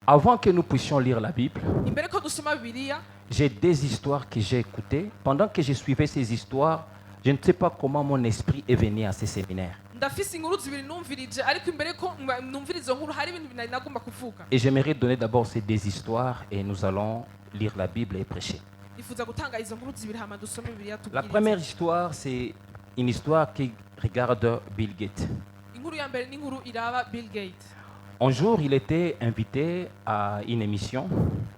Avant que nous puissions lire la Bible, imbere ko dusoma bibiliya j'ai des histoires que j'ai écoutées. Pendant que je suivais ces histoires, je ne sais pas comment mon esprit est venu à ces séminaires. ndafise inkuru zibiri numvirije ariko imbere ko numvira izo nkuru hari ibintu binari nagomba kuvuga. Et j'aimerais donner d'abord ces deux histoires et nous allons lire la Bible et prêcher. Nifuza gutanga izo nkuru zibiri hama dusome bibiliya La tubwirize. première histoire, c'est une histoire qui regarde Bill Gates. Inkuru ya mbere ni inkuru iraba Bill Gates. Un jour, il était invité à une émission.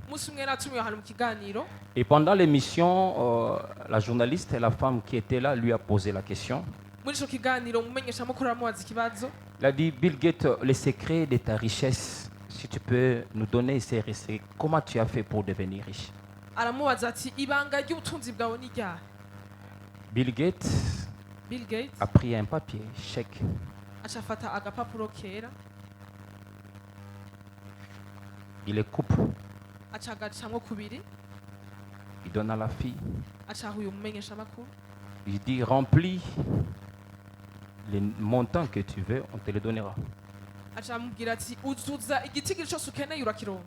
Umunsi umwe natumiwe ahantu mu kiganiro Et pendant l'émission, la journaliste et la femme qui était là lui a posé la question. muri ico kiganiro umumenyeshamakuru aramubaza ikibazo Il a dit, Bill Gates, le secret de ta richesse, si tu peux nous donner ces secrets, comment tu as fait pour devenir riche? aramubaza ati ibanga ry'ubutunzi bwawe ni ryahe. Bill Gates Bill Gates a pris un papier, chèque. aca afata agapapuro kera Il le coupe, aca agacamwo kubiri il donne à la fille. aca aha uyu mumenyeshamakuru Il dit, remplis les montants que tu veux, on te les donnera. aca amubwira ati uzuza igitigiri cyose ukeneye urakironka.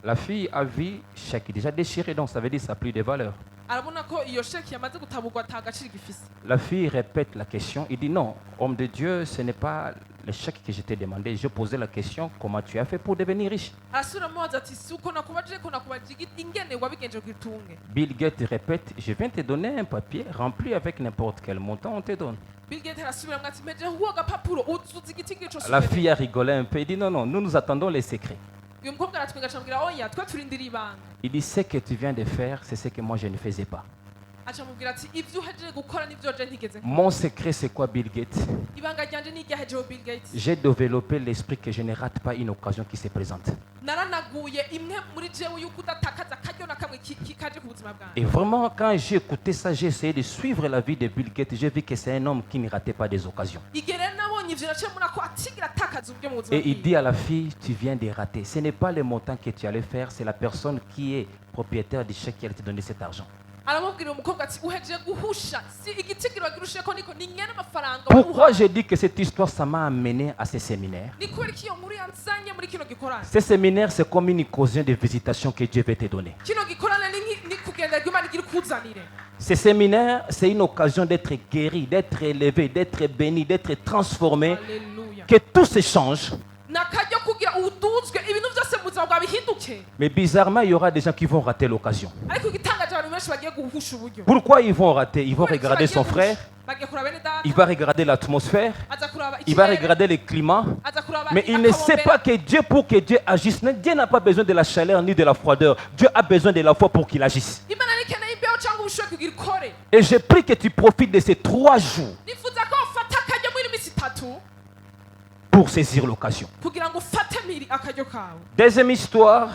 La fille a vu chèque déjà déchiré, donc ça veut dire que ça n'a plus de valeur. arabona ko iyo sheki yamaze gutaburwa ata gaciro gifise. La fille répète la question. Il dit non, homme de Dieu, ce n'est pas le chèque que je t'ai demandé. Je posais la question, comment tu as fait pour devenir riche? arasubira amubaza ati si uko nakubajije ko nakubajije ingene wabigenje kugitunge. Bill Gates répète, je viens te donner un papier rempli avec n'importe quel montant, on te donne. Bill Gates arasubira ati mpeje huwa agapapuro uzuza igitigiri cyose La ukeneye. fille a rigolé un peu. Il dit non, non, nous attendons les secrets. uyu mukobwa aratwenga acamubwira oya twe turindira ibanga. Il dit ce que tu viens de faire, c'est ce que moi je ne faisais pas. acamubwira ati ibyo uhejeje gukora nibyo je ntigeze nkora. Mon secret, c'est quoi, Bill Gates? ibanga ryanje ni iryahejeho Bill Gates. J'ai développé l'esprit que je ne rate pas une occasion qui se présente. naranaguye imwe muri jewe yuko udatakaza akaryo na kamwe kaje ku buzima bwanjye. Et vraiment, quand j'ai écouté ça, j'ai essayé de suivre la vie de Bill Gates. J'ai vu que c'est un homme qui ne ratait pas des occasions. igihe rero nabonye ivyo naciye mbona ko atigera atakaza uburyo mu buzima Et il bwiwe. dit à la fille, tu viens de rater. Ce n'est pas le montant que tu allais faire, c'est la personne qui est propriétaire du chèque qui allait te donner cet argent. aramubwira umukobwa ati uhejeje guhusha si igitigiri wagirushije ko niko ni nyene amafaranga Pourquoi wamuhaye. j'ai dit que cette histoire, ça m'a amené à ce séminaire? ni kubera ko iyo nkuru yanzanye muri kino gikorane. Ce séminaire, c'est comme une occasion de visitation que Dieu veut te donner. kino gikorane ni kugenderwa imana igira ikuzanire. Ce séminaire, c'est une occasion d'être guéri, d'être élevé, d'être béni, d'être transformé, Alléluia. que tout se change. nakaryo kugira uduzwe ibintu byose mu buzima bwawe bihinduke. Mais bizarrement, il y aura des gens qui vont rater l'occasion. ariko igitangaje abantu benshi bagiye guhusha uburyo. Pourquoi ils vont rater? Ils vont regarder son frère, bagiye kuraba bene data il va regarder l'atmosphère, aza kuraba il va ikirere, regarder le climat. aza kuraba Mais il ne sait akabombera. pas que Dieu, pour que Dieu agisse, Dieu n'a pas besoin de la chaleur ni de la froideur. Dieu a besoin de la foi pour qu'il agisse. imana nikeneye imbeho cyangwa ubushuhe kugira ikore. Et je prie que tu profites de ces 3 jours nifuza ko ufata akaryo muri minsi 3 pour saisir l'occasion. kugira ngo ufate miri akaryo kawe. Deuxième histoire,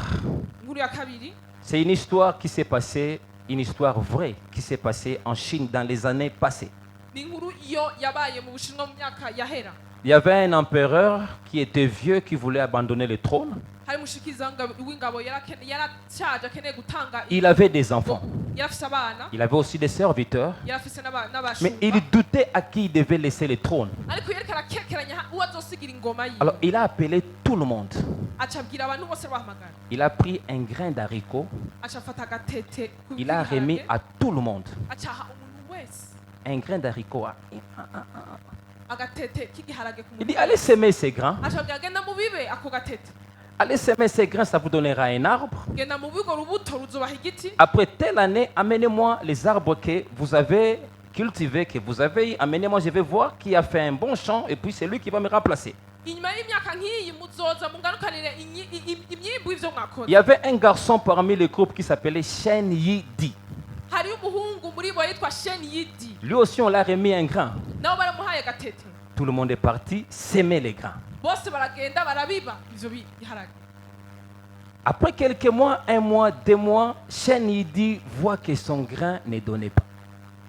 inkuru ya kabiri c'est une histoire qui s'est passée, une histoire vraie qui s'est passée en Chine dans les années passées. ni inkuru iyo yabaye mu bushinwa mu myaka yahera. Il y avait un empereur qui était vieux qui voulait abandonner le trône. hari umushikiza w'ingabo yarashaje akeneye gutanga. Il avait des enfants. yarafise abana Il avait aussi des serviteurs. yarafise Mais n'abashumba. il doutait à qui il devait laisser le trône. ariko yereka arakekeranya uwo azosigira ingoma yiwe. Alors il a appelé tout le monde. aca abwira abantu bose bahamagara. Il a pris un grain d'haricot. aca afata agatete ku Il a remis biharage, à tout le monde. aca aha umuntu wese Un grain d'haricot. agatete k'igiharage ku Il muntu dit, allez semer ces grains. aca abwira genda mubibe ako gatete. Allez semer ces grains, ça vous donnera un arbre. genda mubibe urwo rubuto ruzobaha igiti. Après telle année, amenez-moi les arbres que vous avez cultivés, que vous avez eu. Amenez-moi, je vais voir qui a fait un bon champ et puis c'est lui qui va me remplacer. inyuma y'imyaka nk'iyi muzoza mungarukanire imyimbu y'ivyo mwakoze. Il y avait un garçon parmi le groupe qui s'appelait Shen Yi-di. hariyo umuhungu muri bo yitwa Shen Yidi. Lui aussi, on l'a remis un grain. nabo baramuhaye agatete. Tout le monde est parti semer les grains. bose baragenda barabiba ivyo biharage. Après quelques mois, 1 mois, 2 mois, Shen Yi-di voit que son grain ne donnait pas.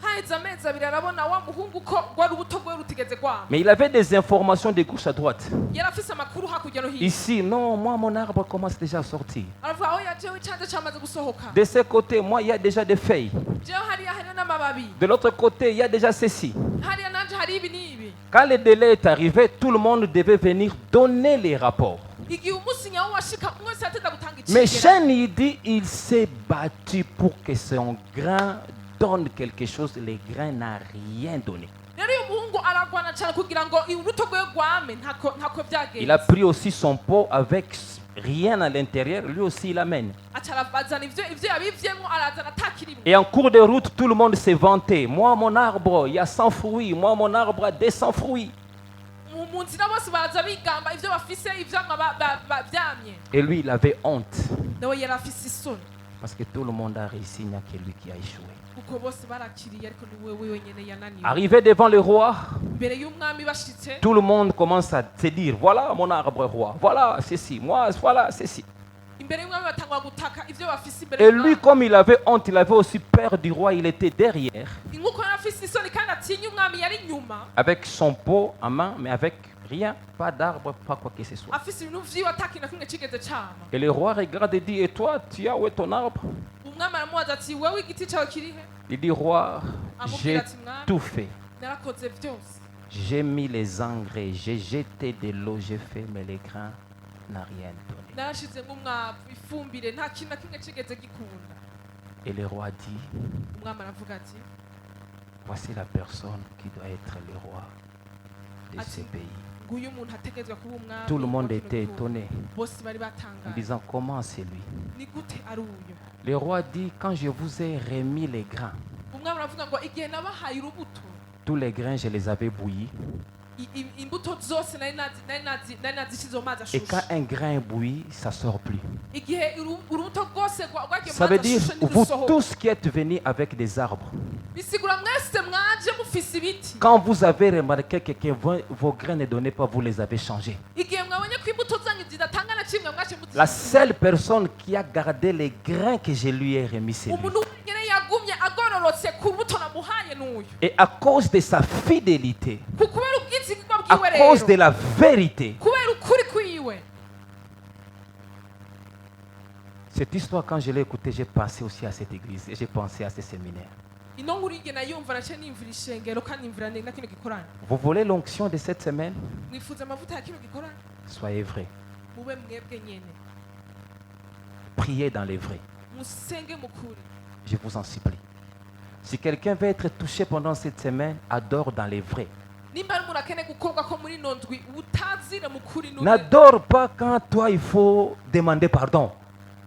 haheze amezi abiri arabona wa muhungu ko rwa rubuto rwe rutigeze kwama. Mais il avait des informations de gauche à droite. yarafise amakuru hakurya no hino. Ici, non, moi, mon arbre commence déjà à sortir. aravuga oya jewe icanje camaze gusohoka. De ce côté, moi, il y a déjà des feuilles. jewe hariya hari n'amababi. De l'autre côté, il y a déjà ceci. hariya nanje hari ibi n'ibi. Quand le délai est arrivé, tout le monde devait venir donner les rapports. igihe umunsi nyawo washika umwe wese yateza gutanga Mais icegeranyo Chêne, il dit, il s'est battu pour que son grain donne quelque chose. Le grain n'a rien donné. rero uyu muhungu aragwana cyane kugira ngo urubuto rwe rwame ntako Il a byagenze pris aussi son pot avec rien à l'intérieur. Lui aussi, il amène. aca arazana ivyo yabivyemwo arazana atakirimo Et en cours de route, tout le monde s'est vanté. Moi, mon arbre, il y a 100 fruits. Moi, mon arbre a 200 fruits. mu nzira bose baraza bigamba ivyo bafise ivyamwa vyamye Et lui, il avait honte. nawe yari afise isoni Parce que tout le monde a réussi, il n'y a que lui qui a échoué. kuko bose barakiriye ariko ni wewe wenyene yananiwe Arrivé devant le roi, imbere y'umwami bashitse tout le monde commence à se dire, voilà mon arbre roi, voilà ceci, moi, voilà ceci. imbere y'umwami batangwa gutaka ivyo bafise imbere Et lui, y'umwami comme il avait honte, il avait aussi peur du roi, il était derrière, nkuko yari afise isoni kandi atinya umwami yari inyuma avec son pot en main, mais avec rien, pas d'arbre, pas quoi que ce soit. afise ibintu vyiwe atakintu na kimwe cigeze cama Et le roi regarde et dit, et toi, tu as où est ton arbre? umwami aramubaza ati wewe igiti cawe kirihe Il dit, roi, amubwira j'ai ati mwami tout fait. narakoze vyose J'ai mis les engrais, j'ai jeté de l'eau, j'ai fait, mais les grains n'ont rien donné. narashizemwo umwavu ifumbire nta kintu na kimwe cigeze gikunda Et le roi dit, umwami aravuga ati voici la personne qui doit être le roi de ce pays. nguyu umuntu ategerezwa kuba umwami Tout le monde wa kino était gihugu. étonné bose bari en batangaye disant, comment c'est lui? ni gute ari uyu Le roi dit, quand je vous ai remis les grains, umwami aravuga ngo igihe nabahaye urubuto tous les grains, je les avais bouillis. imbuto zose nari nazishize mu mazi Et quand ashushe un grain est bouilli, ça ne sort plus. igihe urubuto rwose rwagiye mu Ça veut mazi dire, ashushe vous ntirusohoka tous qui êtes venus avec des arbres, bisigura mwese mwaje mufise ibiti quand vous avez remarqué que vos grains ne donnaient pas, vous les avez changés. igihe mwabonye ko imbuto zanyu zidatanga na kimwe mwaje La seule personne qui a gardé les grains que je lui ai remis, c'est lui. umuntu wenyine yagumye agororotse ku rubuto namuhaye n'uyu Et à cause de sa fidélité, ku kubera ubwizigirwa à bwiwe cause de rero la vérité, kubera ukuri kwiwe cette histoire, quand je l'ai écoutée, j'ai pensé aussi à cette église et j'ai pensé à ce séminaire. ino nkuru igena yumva nace nimvira ishengero kandi nimvira na kino gikorane Vous voulez l'onction de cette semaine? mwifuza amavuta ya kino gikorane Soyez vrai. mube mwebwe nyene Priez dans les vrais. musenge mukuri Je vous en supplie. Si quelqu'un veut être touché pendant cette semaine, adore dans les vrais. nimba ari umuntu akeneye gukorwa ko muri ino ndwi utazire mukuri N'adore pas quand toi il faut demander pardon.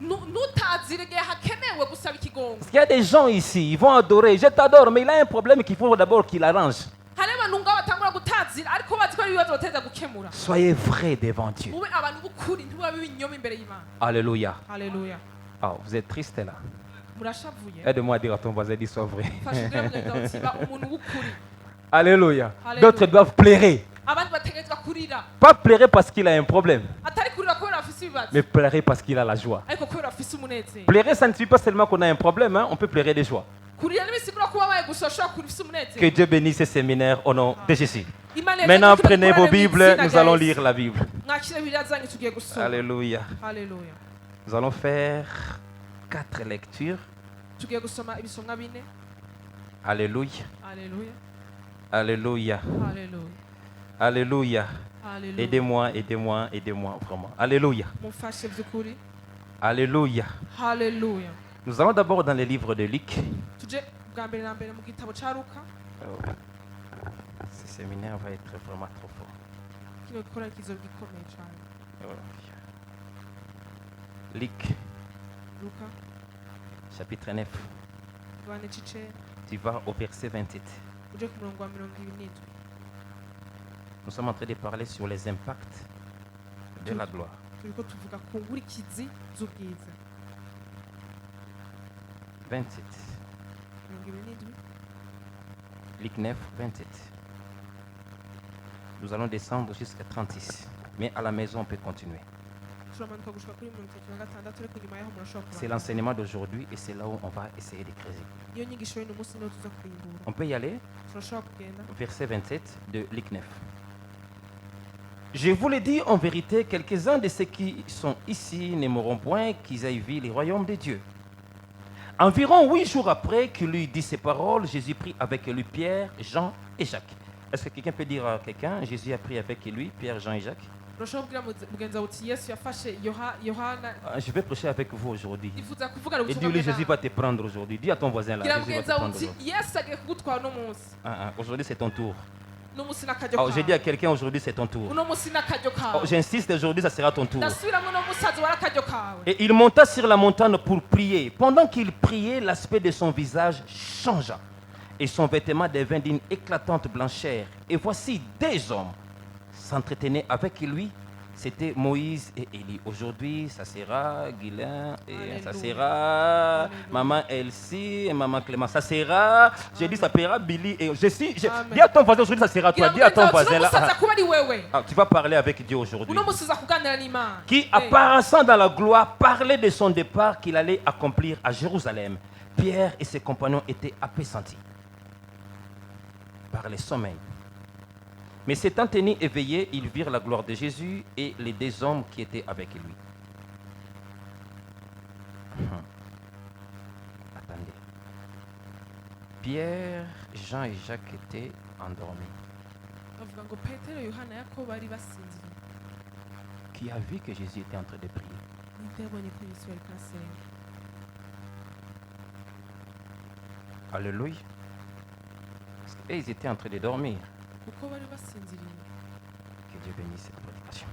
ntutazire igihe hakenewe gusaba ikigongo Parce qu'il y a des gens ici, ils vont adorer. Je t'adore, mais il a un problème qu'il faut d'abord qu'il arrange. hari abantu ngabo batangura gutazira ariko bazi ko ari ibibazo bateza gukemura Soyez vrai devant Dieu. mube abantu b'ukuri ntibabe ibinyoma imbere y'imana Alléluia. haleluya Ah, vous êtes triste là. murashavuye Aide-moi à dire à ton voisin, dis sois vrai. fasha ubwira mugenzi uti ba umuntu w'ukuri Alléluia. Alléluia. D'autres doivent pleurer. abandi bategerezwa kurira Pas pleurer parce qu'il a un problème, atari kurira kubera afise ibibazo mais pleurer parce qu'il a la joie. ariko kubera afise umunezero Pleurer, ça ne suffit pas seulement qu'on a un problème, hein, on peut pleurer de joie. kurira ntibisigura kuba baye gusa ushobora kurira ufise umunezero Que Dieu bénisse ce séminaire au nom de Jésus. Imana Maintenant, yavuze ko prenez vos dukorane mu Bibles, izina nous rya allons Yesu. lire la Bible. mwakire bibiliya zanyu tugiye gusoma Alléluia. haleluya Nous allons faire 4 lectures. tugiye gusoma ibisomwa bine Alléluia. haleluya Alléluia. haleluya Alléluia. haleluya Aidez-moi, aidez-moi, aidez-moi, vraiment. Alléluia. mumfashe by'ukuri Alléluia. haleluya Nous allons d'abord dans le livre de Luc. tuje bwa mbere na mbere mu gitabo ca luka Ce séminaire va être vraiment trop fort. kino gikorane kizoba gikomeye cane Luc, luka chapitre 9. igabane c'icenda Tu vas au verset 27. uje ku murongo wa 27 Nous sommes en train de parler sur les impacts de la gloire. turiko tuvuga ku nkurikizi z'ubwiza 27. 27 Luc 9, 27. Nous allons descendre jusqu'à 36. Mais à la maison, on peut continuer. turamanuka gushika kuri 36 ariko inyuma yaho murashobora C'est kuraba l'enseignement d'aujourd'hui et c'est là où on va essayer de creuser. iyo nyigisho y'uno munsi niho tuza kurimbura On peut y aller. turashobora kugenda Verset 27 de Luc 9. Je vous le dis en vérité, quelques-uns de ceux qui sont ici ne mourront point qu'ils aient vu le royaume de Dieu. Environ 8 jours après qu'il lui dit ces paroles, Jésus prit avec lui Pierre, Jean et Jacques. Est-ce que quelqu'un peut dire à quelqu'un, Jésus a pris avec lui Pierre, Jean et Jacques? urashobora kubwira mugenzi wawe uti yesu yafashe yohana Je vais prêcher avec vous aujourd'hui. ifuza kuvugana Et ubutumwa dis-lui, Jésus bwe va te prendre aujourd'hui. Dis à ton voisin là, gira Jésus va mugenzi te wawe prendre uti aujourd'hui. yesu agiye kugutwara uno munsi Aujourd'hui, c'est ton tour. uno munsi n'akaryo Oh, j'ai dit à kawe quelqu'un, aujourd'hui, c'est ton tour. uno munsi n'akaryo Oh, kawe j'insiste, aujourd'hui, ça sera ton tour. ndasubiramo uno munsi hazoba ari akaryo kawe Et il monta sur la montagne pour prier. Pendant qu'il priait, l'aspect de son visage changea. Et son vêtement devint d'une éclatante blancheur. Et voici deux hommes s'entretenaient avec lui. C'était Moïse et Élie. Aujourd'hui, ça sera Guylain et ça Alléluia. sera Alléluia. Maman Elsie et Maman Clément. Ça sera, j'ai dit, ça paiera Billy et Amen. dis à ton voisin aujourd'hui, ça sera toi. gira Dis à mugenzi ton wawe uti voisin uno munsi aza là. kuba ari wewe Tu vas parler avec Dieu aujourd'hui. uno munsi uza kuganira n'imana Qui, apparaissant dans la gloire, parlait de son départ qu'il allait accomplir à Jérusalem. Pierre et ses compagnons étaient appesantis par le sommeil. Mais s'étant tenus éveillés, ils virent la gloire de Jésus et les deux hommes qui étaient avec lui. Attendez. Pierre, Jean et Jacques étaient endormis. bavuga ngo petero yohana yakobo bari basinziriye Qui a vu que Jésus était en train de prier? ninde yabonye ko yesu yari kasenga Alléluia. Et ils étaient en train de dormir. kuko bari basinziriye Que Dieu bénisse cette prédication.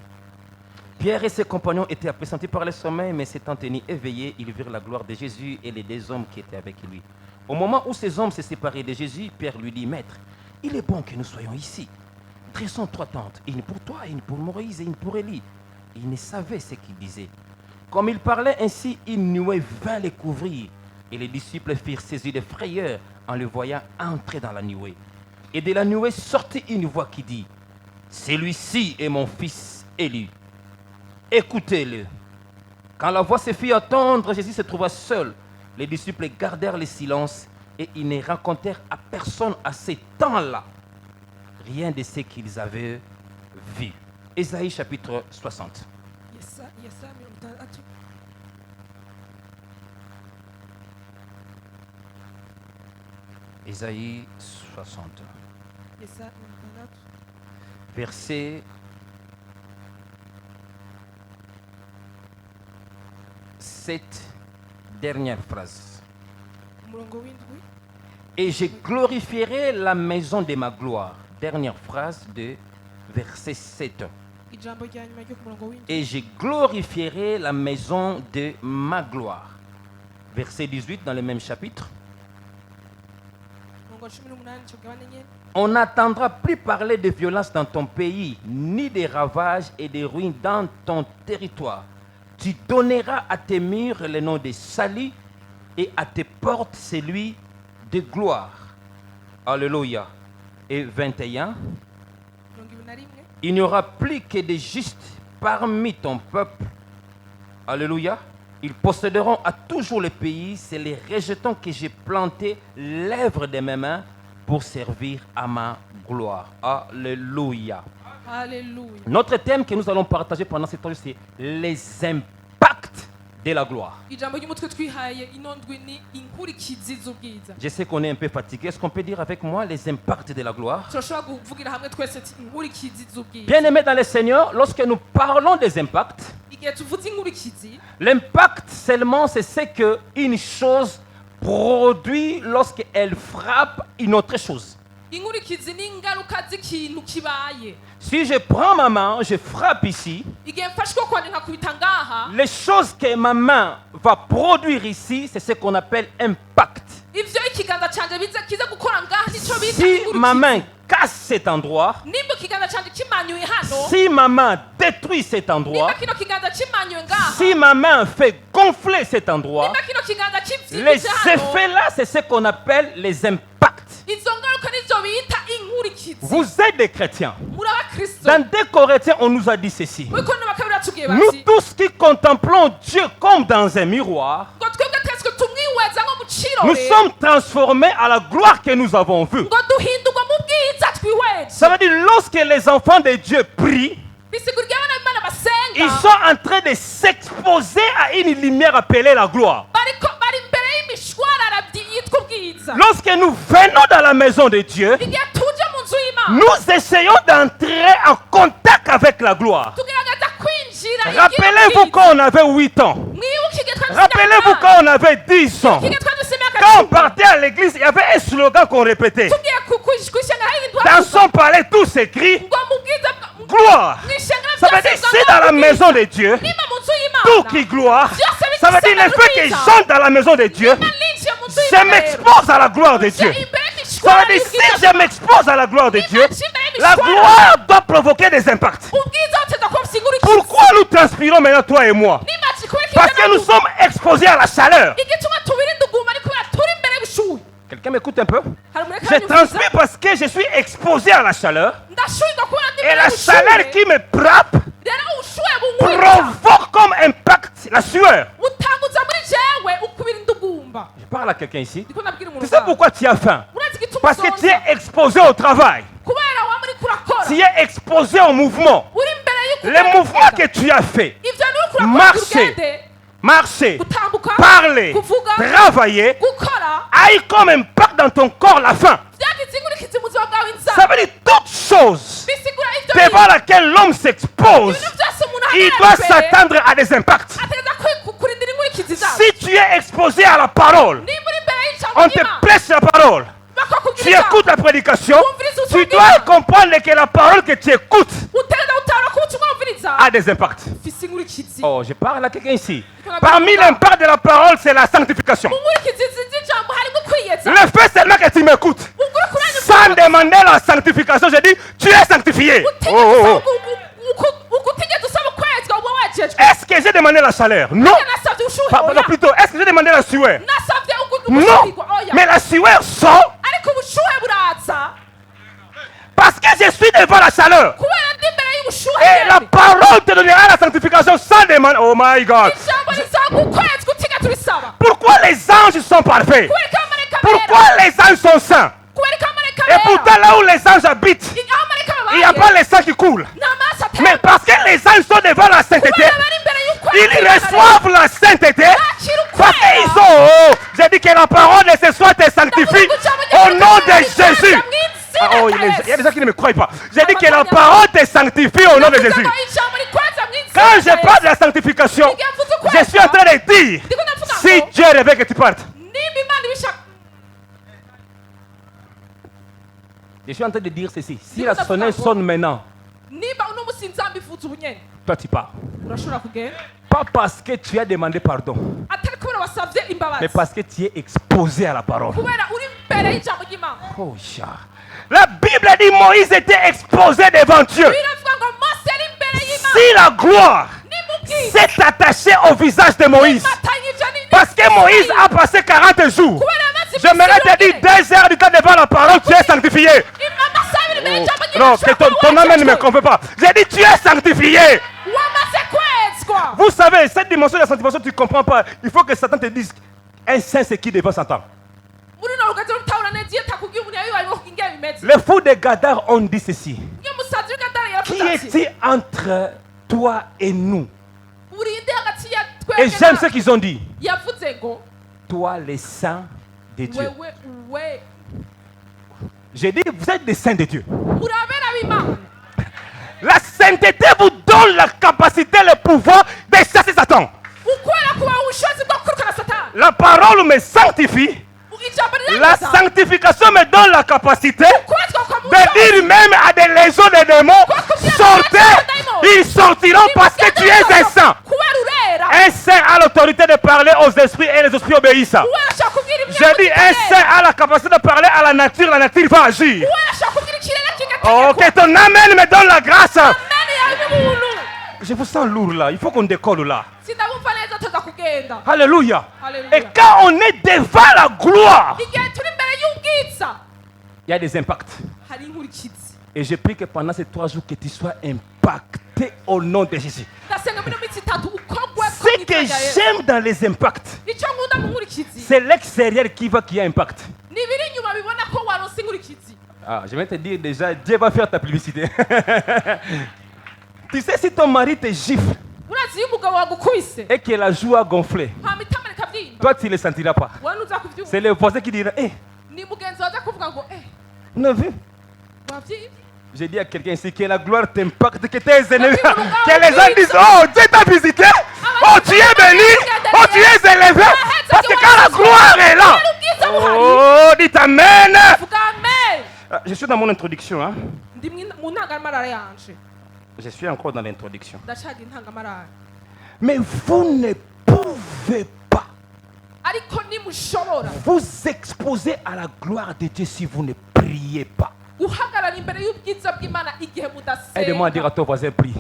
Pierre et ses compagnons étaient appesantis par le sommeil, mais s'étant tenus éveillés, ils virent la gloire de Jésus et les deux hommes qui étaient avec lui. Au moment où ces hommes se séparaient de Jésus, Pierre lui dit, Maître, il est bon que nous soyons ici. Dressons trois tentes, une pour toi, une pour Moïse et une pour Élie. Il ne savait ce qu'il disait. Comme il parlait ainsi, une nuée vint les couvrir. Et les disciples firent saisis de frayeur en le voyant entrer dans la nuée. Et de la nuée sortit une voix qui dit, celui-ci est mon fils Élie. Écoutez-le. Quand la voix se fit entendre, Jésus se trouva seul. Les disciples gardèrent le silence et ils ne racontèrent à personne à ce temps-là rien de ce qu'ils avaient vu. Ésaïe chapitre 60. yesaya 60 Ésaïe 60. yesaya 60 Verset 7, dernière phrase. umurongo w'indwi Et je glorifierai la maison de ma gloire. Dernière phrase de verset 7. ijambo rya nyuma ryo ku murongo w'indwi Et je glorifierai la maison de ma gloire. Verset 18 dans le même chapitre. umurongo wa 18 ico gabane nyene On n'entendra plus parler de violence dans ton pays, ni de ravages et de ruines dans ton territoire. Tu donneras à tes murs le nom de salut et à tes portes celui de gloire. Alléluia. Et 21. mirongo ibiri na rimwe Il n'y aura plus que des justes parmi ton peuple. Alléluia. Ils posséderont à toujours le pays. C'est les rejetons que j'ai plantés l'œuvre de mes mains pour servir à ma gloire. Alléluia. haleluya Notre thème que nous allons partager pendant cette heure, c'est les impacts de la gloire. ijambo ry'umutwe twihaye ino ndwi ni inkurikizi z'ubwiza Je sais qu'on est un peu fatigué. Est-ce qu'on peut dire avec moi les impacts de la gloire? turashobora kuvugira hamwe twese ati inkurikizi z'ubwiza Bien-aimés dans le Seigneur, lorsque nous parlons des impacts, igihe tuvuze inkurikizi l'impact seulement, c'est ce qu'une chose produit lorsqu'elle frappe une autre chose. inkurikizi ni ingaruka z'ikintu kibaye Si je prends ma main, je frappe ici, igihe mfashe ukuboko kwanjye nkakubita ngaha les choses que ma main va produire ici, c'est ce qu'on appelle impact. ivyo ikiganza canje kiza gukora ngaha nico bita Si ma main inkurikizi casse cet endroit, nimba ikiganza canje kimanyuye hano si ma main détruit cet nimba endroit, kino kiganza kimanyuye ngaha si ma main fait gonfler cet endroit, nimba kino kiganza les kivyimbitse hano effets là, c'est ce qu'on appelle les impacts. izo ngaruka nizo bita inkurikizi Vous êtes des chrétiens. muri abakristo Dans 2 Corinthiens, on nous a dit ceci. muri kono bakabiri batubwiye Nous bati tous qui contemplons Dieu comme dans un miroir, ngo twebwe twese tumwihweza nko mu nous kirore sommes transformés à la gloire que nous avons vue. ngo duhindurwa mu bwiza twihweje Ça veut dire lorsque les enfants de Dieu prient, bisigura iyo abana b'imana ils basenga sont en train de s'exposer à une lumière appelée la gloire. bari imbere y'imishwarara yitwa ubwiza Lorsque nous venons dans la maison de Dieu, igihe tuje mu nzu y'imana nous essayons d'entrer en contact avec la gloire. tugerageza shira Rappelez-vous quand on avait 8 ans. Rappelez-vous quand on avait 10 ans. Quand on partait à l'église, il y avait un slogan qu'on répétait. Dans son palais, tout s'écrit gloire. Ça veut dire c'est dans la maison de Dieu. Tout qui gloire. Ça veut dire le fait que j'entre dans la maison de Dieu, je m'expose à la gloire de Dieu. Ça veut dire si je m'expose à la gloire de Dieu, la gloire doit provoquer des impacts. Pourquoi nous transpirons maintenant, toi et moi? Parce que nous sommes exposés à la chaleur. Quelqu'un m'écoute un peu? Je transpire parce que je suis exposé à la chaleur. Et la chaleur qui me frappe provoque comme impact la sueur. Je parle à quelqu'un ici. Tu sais pourquoi tu as faim? Parce que tu es exposé au travail. Tu es exposé au mouvement. Les mouvements que tu as fait, marcher, parler, travailler, a eu comme impact dans ton corps la faim. Ça veut dire toute chose devant laquelle l'homme s'expose, il doit s'attendre à des impacts. Si tu es exposé à la parole, on te prêche la parole, tu écoutes la prédication, tu dois comprendre que la parole que tu écoutes a des impacts. Oh, je parle à quelqu'un ici. Parmi l'impact de la parole, c'est la sanctification. Le fait seulement que tu m'écoutes, sans demander la sanctification, je dis, tu es sanctifié. Oh. Est-ce que j'ai demandé la chaleur? Non. Pardon, plutôt, est-ce que j'ai demandé la sueur? Non. Mais la sueur sort parce que je suis devant la chaleur. Et la parole te donnera la sanctification sans demander. Oh my God. Pourquoi les anges sont parfaits? Pourquoi les anges sont saints? Et pourtant là où les anges habitent, il n'y a pas les sang qui coule. Mais parce que les anges sont devant la sainteté, ils reçoivent la sainteté. Parce qu'ils ont, j'ai dit que la parole de ce soir te sanctifie au nom de Jésus. Oh, il y a des gens qui ne me croient pas. J'ai dit que la parole te sanctifie au nom de Jésus. Quand je parle de la sanctification, je suis en train de dire, si Dieu rêvait que tu partes, je suis en train de dire ceci. Si la sonnette sonne maintenant, toi tu pars. Pas parce que tu as demandé pardon, mais parce que tu es exposé à la parole. Oh, la Bible dit Moïse était exposé devant Dieu. Si la gloire s'est attachée au visage de Moïse, parce que Moïse a passé 40 jours, j'aimerais te dire 2 heures du temps devant la parole, tu es sanctifié. Oh. Non, que ton âme ne me comprend pas. J'ai dit tu es sanctifié. Vous savez, cette dimension de la sanctification, tu ne comprends pas. Il faut que Satan te dise un saint c'est qui devant Satan. Les fous de Gadar ont dit ceci. Qui est-il entre toi et nous? Et j'aime ce qu'ils ont dit. Toi, les saints de Dieu. J'ai dit, vous êtes des saints de Dieu. La sainteté vous donne la capacité, le pouvoir de chasser Satan. La parole me sanctifie. La sanctification me donne la capacité de dire même à des légions de démons, sortez, ils sortiront parce que tu es un saint. Un saint a l'autorité de parler aux esprits et les esprits obéissent. Je dis, un saint a la capacité de parler à la nature va agir. Oh, que ton amen me donne la grâce. Je vous sens lourd là, il faut qu'on décolle là. Alléluia. Et quand on est devant la gloire, il y a des impacts. Et je prie que pendant ces 3 jours, que tu sois impacté au nom de Jésus. Ce que j'aime dans les impacts, c'est l'extérieur qui a impact. Ah, je vais te dire déjà, Dieu va faire ta publicité. Tu sais, si ton mari te gifle et que la joue a gonflé, toi tu ne le sentiras pas. C'est le voisin qui dira, on a vu. J'ai dit à quelqu'un ici que la gloire t'impacte, que tes ennemis, que les gens disent, oh, Dieu t'a visité, oh, tu es béni, oh, tu es élevé, parce que quand la gloire est là, oh, dites amen. vuga amen. Je suis dans mon introduction, hein. ndi mu ntangamarara yanje Je suis encore dans l'introduction. ndacaga intangamarara Mais vous ne pouvez pas ariko nimushobora vous exposer à la gloire de Dieu si vous ne priez pas. guhagarara imbere y'ubwiza bw'Imana igihe Aide-moi à dire à mudasenga ton voisin, prie.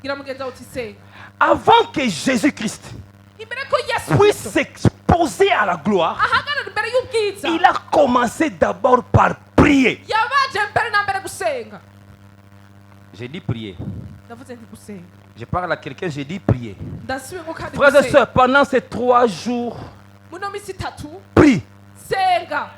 gira mugenzi wawe uti senga Avant que Jésus-Christ imbere ko Yesu puisse s'exposer à la gloire, ahagarara imbere y'ubwiza il a commencé d'abord par prier. yabaje mbere na mbere gusenga J'ai dit prier. ndavuze nti gusenga Je parle à quelqu'un, j'ai dit prier. ndasubiyemo kandi Frères et gusenga sœurs, pendant ces 3 jours, muno misi itatu prie. senga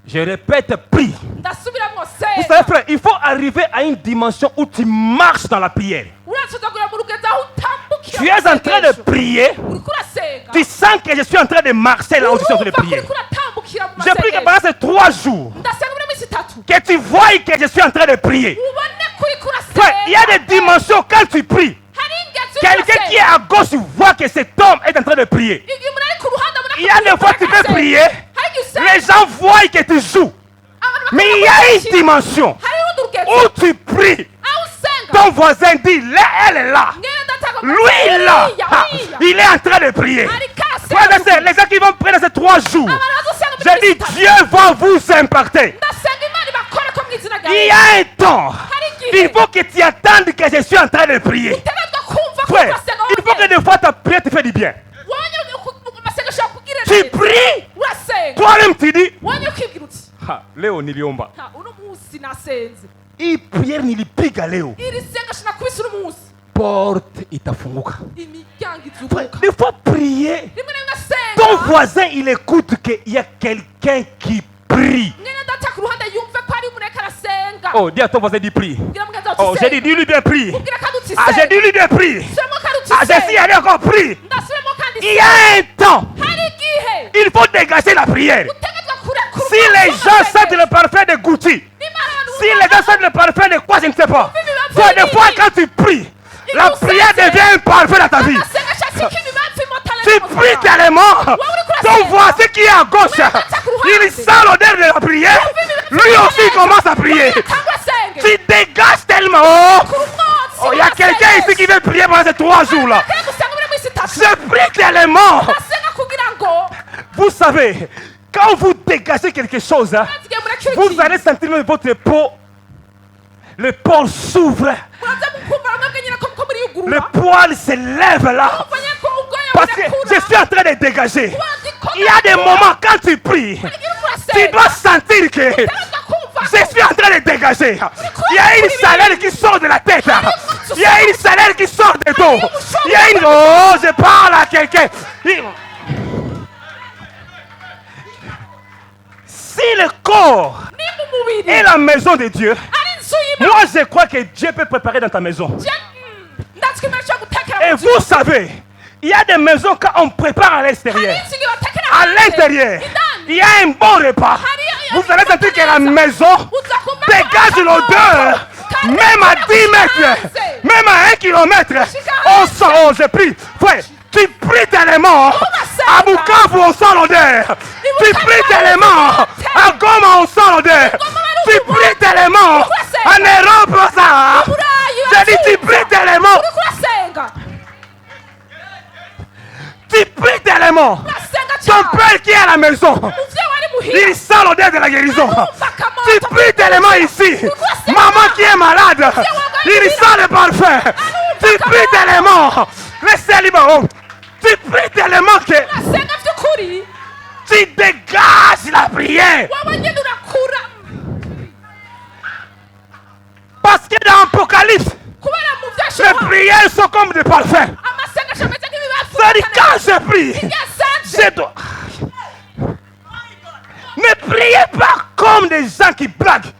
Je répète, prie. ndasubiramwo Vous savez, senga frère, il faut arriver à une dimension où tu marches dans la prière. urasuzagura mu rugendo aho utambukira Tu es en train de prier. uriko urasenga Tu sens que je suis en train de marcher là où je suis en train de urumva ko prier. uriko uratambukira mu Je prie que masengesho pendant ces 3 jours, ndasenga muri misi itatu que tu vois que je suis en train de prier. ubone ko uriko Frère, il y a des dimensions quand tu pries. hari ingezi Quelqu'un qui est à gauche voit que cet homme est en train de prier. igihe umuntu ari ku ruhande abona ko Il y a des fois tu peux prier, hari igihe usenga les gens voient que tu joues. abantu Mais il y a une dimension hari urundi rugendo où tu pries. aho usenga Ton voisin dit, là, elle est là. ngenda ataka Lui là, ah, il est en train de prier. ari Frères et kasenga sœurs, les gens qui vont prendre ces 3 jours, abantu bazosenga muri j'ai misi dit, itatu Dieu va vous impacter. ndasenga imana ibakore ko mu izina rya Il y Yesu a un temps, hari igihe il faut que tu attendes que je suis en train de prier. utegerezwa kumva ko Frère, urasenga il faut que des fois ta prière te fait du bien. wonye amasengesho yakugirira Tu neza pries, urasenga toi-même tu dis, wonye ukibwira uti Léo Niliomba. "Ha, uno munsi nasenze Hii prière nilipiga leo. iri sengesho nakubise uno munsi Porte itafunguka. imiryango Frère, izuguka des fois prier, rimwe na rimwe ton asenga voisin il écoute qu'il y a quelqu'un qui prie. mwene data ku ruhande yumve ko hari umuntu ariko arasenga Oh, dis à ton voisin, dis prie. bwira mugenzi wawe Oh, uti j'ai dit, senga dis-lui bien prie. ubwira kandi uti Ah, j'ai senga dit, lui bien prie. subiramo kandi uti Ah, j'ai dit, senga allez encore prie. ndasubiramo kandi Il y a un temps, hari igihe il faut dégager la prière. utegerezwa kurekura Si les gens sentent le parfum de Gucci, si les gens sentent le parfum de quoi, je ne sais pas. Frère, des fois, quand tu pries, la prière devient un parfum dans ta vie. Tu pries tellement, ton voisin qui est à gauche, il sent l'odeur de la prière. Lui aussi il commence à prier. Tu dégages tellement. Oh, il y a quelqu'un ici qui veut prier pendant ces 3 jours-là. Je prie tellement. Vous savez, quand vous dégagez quelque chose, hein, vous allez sentir même votre peau. Le pôle s'ouvre. Le poil se lève là. Parce que je suis en train de dégager. Il y a des moments quand tu pries, tu dois sentir que je suis en train de dégager. Il y a une salaire qui sort de la tête. Il y a une salaire qui sort de dos. Il y a une... Oh, je parle à quelqu'un. Si le corps est la maison de Dieu, moi je crois que Dieu peut préparer dans ta maison. Et vous savez, il y a des maisons quand on prépare à l'extérieur. À l'intérieur, il y a un bon repas. Vous allez sentir que la maison dégage l'odeur. Même à 10 mètres, même à 1 kilomètre, on sent, oh je prie. Frère, tu pries tellement. À Bukavu, on sent l'odeur. Tu pries tellement. À Goma, on sent l'odeur. Tu pries tellement. En Europe, ça. J'ai dit, tu pries tellement. Tu pries tellement. Ton père qui est à la maison, il sent l'odeur de la guérison. Tu pries tellement ici. Maman qui est malade, il sent le parfum. Tu pries tellement. Le célibat. Tu pries tellement que tu dégages la prière. Parce que dans l'Apocalypse, les prières sont comme des parfums. C'est-à-dire quand je prie, je dois... Ne priez pas comme des gens qui blaguent.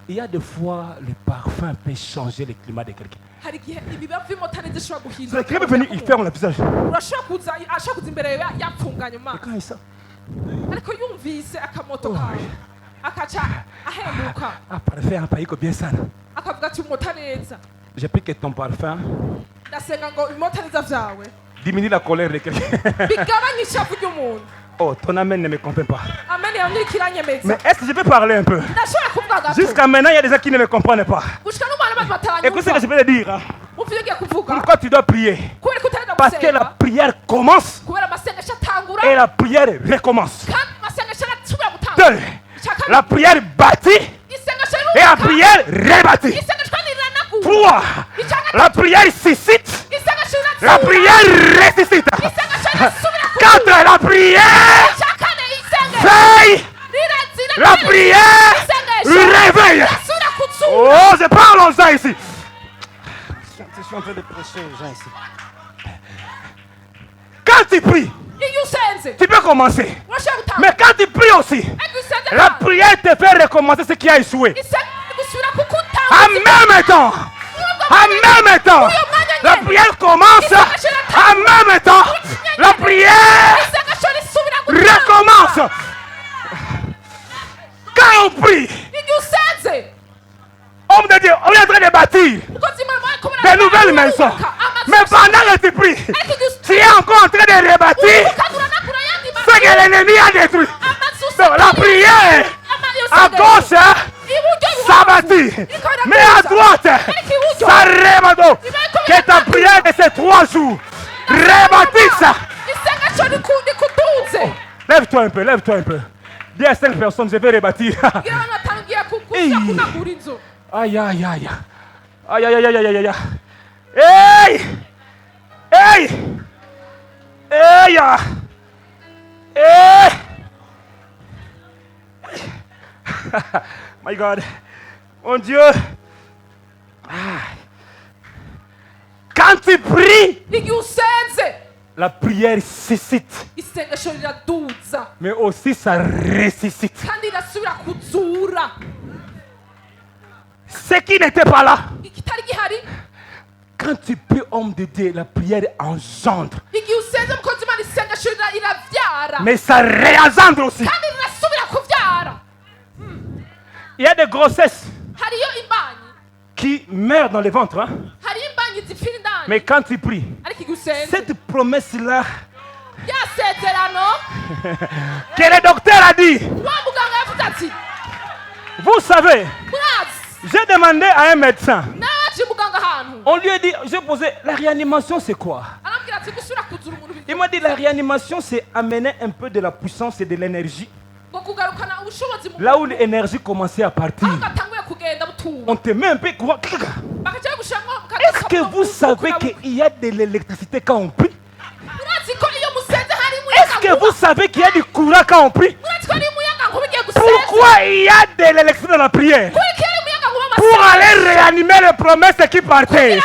Il y a des fois, le parfum peut changer le climat de quelqu'un. Quelqu'un peut venir, il ferme le visage. Et quand il sort, ariko yumvise akamoto kawe akaca ahenduka Ah, parfait, païko bien sana. akavuga ati umota neza Je prie que ton parfum ndasenga ngo ibimota neza vyawe diminue la colère de quelqu'un. bigabanye ishavu ry'umuntu. Oh, ton amen ne me comprend pas. Amen yamwirikiranyemeza Mais est-ce que je peux parler un peu? ndashobora kuvuga gato Jusqu'à maintenant, il y a des gens qui ne me comprennent pas. gushika n'umwana abantu Écoute ce que je bataranyumva peux te dire. Hein. uvyo ugiye kuvuga Pourquoi tu dois prier? kubera ko utarenda Parce que la gusenga prière commence kubera amasengesho atangura et la prière recommence. kandi amasengesho arasubira gutangura. Deux, la prière bâtit isengesho et la riruka prière rebâtit. isengesho kandi riranagura Trois, la prière suscite, isengesho la riratsura prière ressuscite. isengesho rirasubira ku Quatre, la prière icya kane isengesho veille, rirazira la prière réveille. rirasubira kutsura Oh, je parle aux gens ici. Je suis en train de prêcher aux gens ici. Quand tu pries, iyo usenze tu peux commencer. urashobora gutanga Mais quand tu pries aussi, ariko usenze la kandi prière te fait recommencer ce qui a échoué. gusubira kuko En utanga même temps, en même temps, la prière commence. En même temps, la prière isengesho risubira gutanga recommence. Quand on prie, iyo usenze homme de Dieu, on est en train de bâtir umukozi w'Imana ariko des nouvelles maisons. Mais pendant que tu pries, tu es encore en train de rebâtir ce que l'ennemi a détruit. Donc la prière à gauche, hein, ça bâtit. Mais à droite, ça rebâtit. Que ta prière de ces 3 jours rebâtisse. isengesho rikuduze Lève-toi un peu, lève-toi un peu. Dis à 5 personnes, je vais rebâtir. iyo abantu batangiye kugusha kunagura inzu Aïe, aïe, aïe. Aïe, aïe, aïe, aïe, aïe, aïe. Hey! Hey! Hey! Hey! My God. Mon Dieu. Ah. Quand tu pries, iyo usenze la prière suscite, isengesho riraduza mais aussi ça ressuscite. kandi rirasubira kuzura Ce qui n'était pas là. ikitari gihari Quand tu pries, homme de Dieu, la prière engendre. igihe usenze mukozi w'Imana isengesho riravyara Mais ça réengendre aussi. kandi rirasubira kuvyara. Il y a des grossesses hariyo imbanyi qui meurent dans le ventre. Hein? hariyo imbanyi zipfira indani Mais quand tu pries, ariko igihe usenze cette promesse-là ryasezerano que le docteur a dit, wa muganga yavuze ati vous savez, mwazi j'ai demandé à un médecin, naje muganga ahantu on lui a dit, j'ai posé, la réanimation c'est quoi? arambwira ati gusubira kuzura umuntu Il m'a dit, la réanimation c'est amener un peu de la puissance et de l'énergie. ngo kugarukana ubushobozi mu Là où l'énergie commençait à partir, aho gatanguye kugenda butuba on te met un peu quoi? bakaca bagushiramwo Est-ce que vous savez qu'il y a de l'électricité quand on prie? urazi ko iyo musenze hari Est-ce que vous savez qu'il y a du courant quand on prie? urazi ko hari umuyaga nkuba igiye gusenza Pourquoi il y a de l'électricité dans la prière? kuri kiri umuyaga nkuba Pour aller réanimer les promesses qui partaient.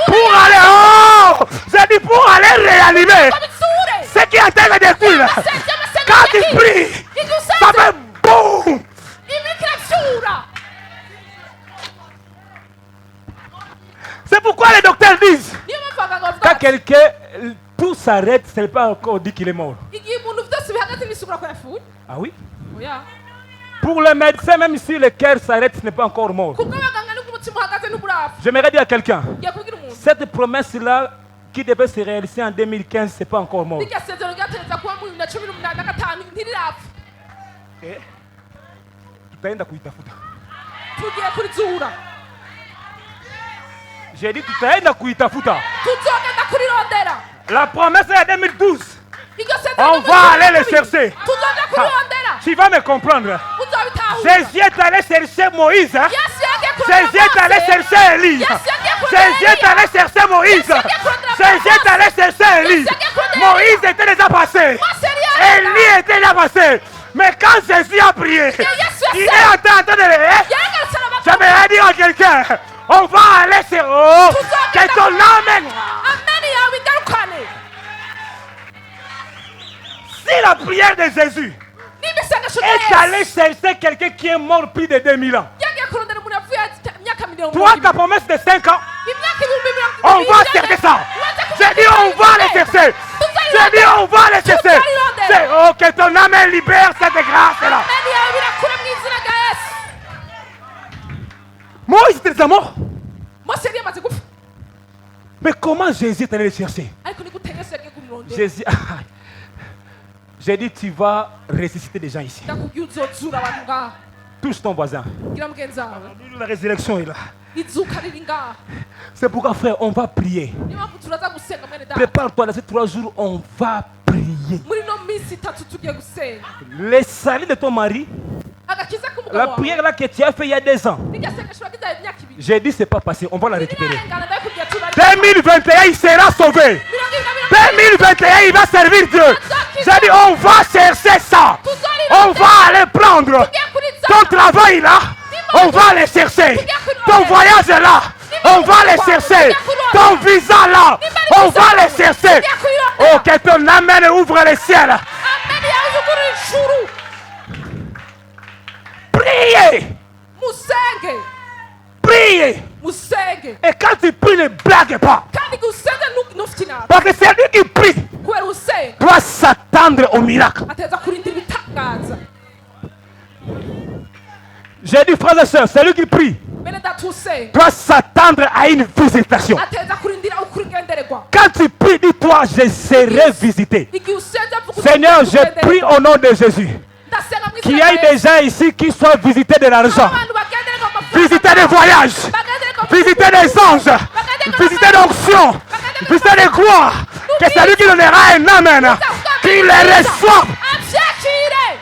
Pour aller, oh, j'ai dit pour aller réanimer ce qui est en train de détruire. Quand tu pries, ça fait boum. C'est pourquoi les docteurs disent, quand quelqu'un, tout s'arrête, ce n'est pas encore dit qu'il est mort. Ah oui? Pour le médecin, même si le cœur s'arrête, ce n'est pas encore mort. J'aimerais dire à quelqu'un, cette promesse-là qui devait se réaliser en 2015, ce n'est pas encore mort. Tutaenda kuitafuta. J'ai dit tutaenda kuitafuta. La promesse est en 2012. On va aller le chercher. Tu vas me comprendre. Jésus est allé chercher Moïse. Hein? Jésus est allé chercher Élie. Jésus est allé chercher Moïse. Jésus est allé chercher Élie. Moïse était déjà passé. Élie était déjà passé. Mais quand Jésus a prié, il est en train de... J'aimerais dire à quelqu'un, on va aller sur... Oh, que ton âme... Si la prière de Jésus est allée chercher quelqu'un qui est mort plus de 2000 ans, toi, ta promesse de 5 ans, on va chercher ça. J'ai dit, on va les chercher. J'ai dit, on va les chercher. Oh, que ton âme libère cette grâce-là. Amen yawe birakura mu izina rya Yesu. Moïse était déjà mort. Mose yari yamaze gupfa. Mais comment Jésus est allé le chercher? Ariko ni gute Yesu yagiye kumurondera? Jésus, j'ai dit, tu vas ressusciter des gens ici. Ndakubwiye uzozura abantu ngaha. Touche ton voisin. Gira mugenzi wawe. La résurrection est là. Izuka riri ngaha. C'est pourquoi, frère, on va prier. Niyo mpamvu turaza gusenga mwene data. Prépare-toi, dans ces 3 jours, on va prier. Muri no minsi itatu tugiye gusenga. Le salut de ton mari, Agakiza k'umugabo la wawe. prière là que tu as fait il y a 2 ans. Niryo sengesho wagize imyaka ibiri. J'ai dit, c'est pas passé, on va la récupérer. Nirengana ndakubwiye turari. 2021, il sera sauvé. 2021, il va servir Dieu. J'ai dit, on va chercher ça. On va aller prendre. Ton travail est là, on va aller chercher. Ton voyage est là, on va aller chercher. Ton visa là, on va aller chercher. Oh, que ton amène ouvre le ciel. Amen yawe uzugura ijuru. Priez, Musenge. priez. Musenge. Et quand tu pries, ne blague pas. Kandi gusenga ntufite inama. Parce que c'est lui qui prie Kubera usenga doit s'attendre au miracle. ateza kurindira ibitangaza. J'ai dit, frères et sœurs, celui qui prie Bene data usenga doit s'attendre à une visitation. ateza kurindira ukurigendererwa. Quand tu pries, dis-toi, je serai visité. Igihe usenze avuga Seigneur, je prie au nom de Jésus. ndasenga mu Qu'il y izina ait rya des gens ici qui soient visités de l'argent, abantu bagendererwa amafaranga. visités des voyages, Bagendererwa visités des anges, visités d'onction, visités de gloire. Que celui qui donnera un amen, qu'il les reçoive. abyakire.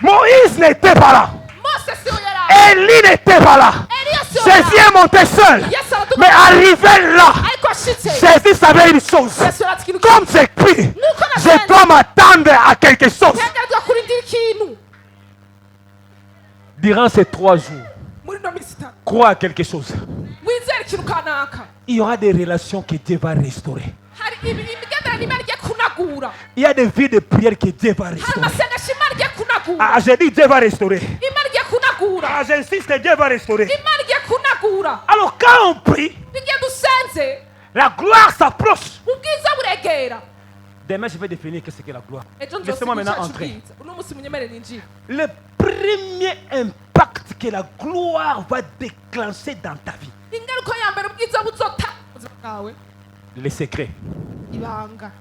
Moïse n'était pas là. Mose siyo yari. Élie n'était pas là. Eliya siyo yari. Jésus est monté seul. Yesu araduka. Mais arrivé là, Ariko ashitse. Jésus savait une chose. Yesu yari ati ikintu Comme c'est écrit, je dois m'attendre à quelque chose. ntegerezwa kurindira ikintu. Durant ces 3 jours, Muri no minsi itatu crois à quelque chose. wizere ikintu kanaka. Il y aura des relations que Dieu va restaurer. Hari imigenderanire Imana igiye kunagura. Il y a des vies de prière que Dieu va Hari restaurer. amasengesho Imana igiye kunagura. Ah, j'ai dit Dieu va restaurer. Imana igiye kunagura. Ah, j'insiste, Dieu va restaurer. Imana igiye kunagura. Alors quand on prie, Igihe dusenze la gloire s'approche. ubwiza buregera. Demain, je vais définir qu'est-ce que la gloire. Ejo Laissez-moi maintenant nzosiga entrer. ubwiza. Uno munsi munyemere ninjire. Le premier impact que la gloire va déclencher dans ta vie, Ingaruka ya mbere ubwiza buzota mu buzima bwawe. les secrets. Ibanga.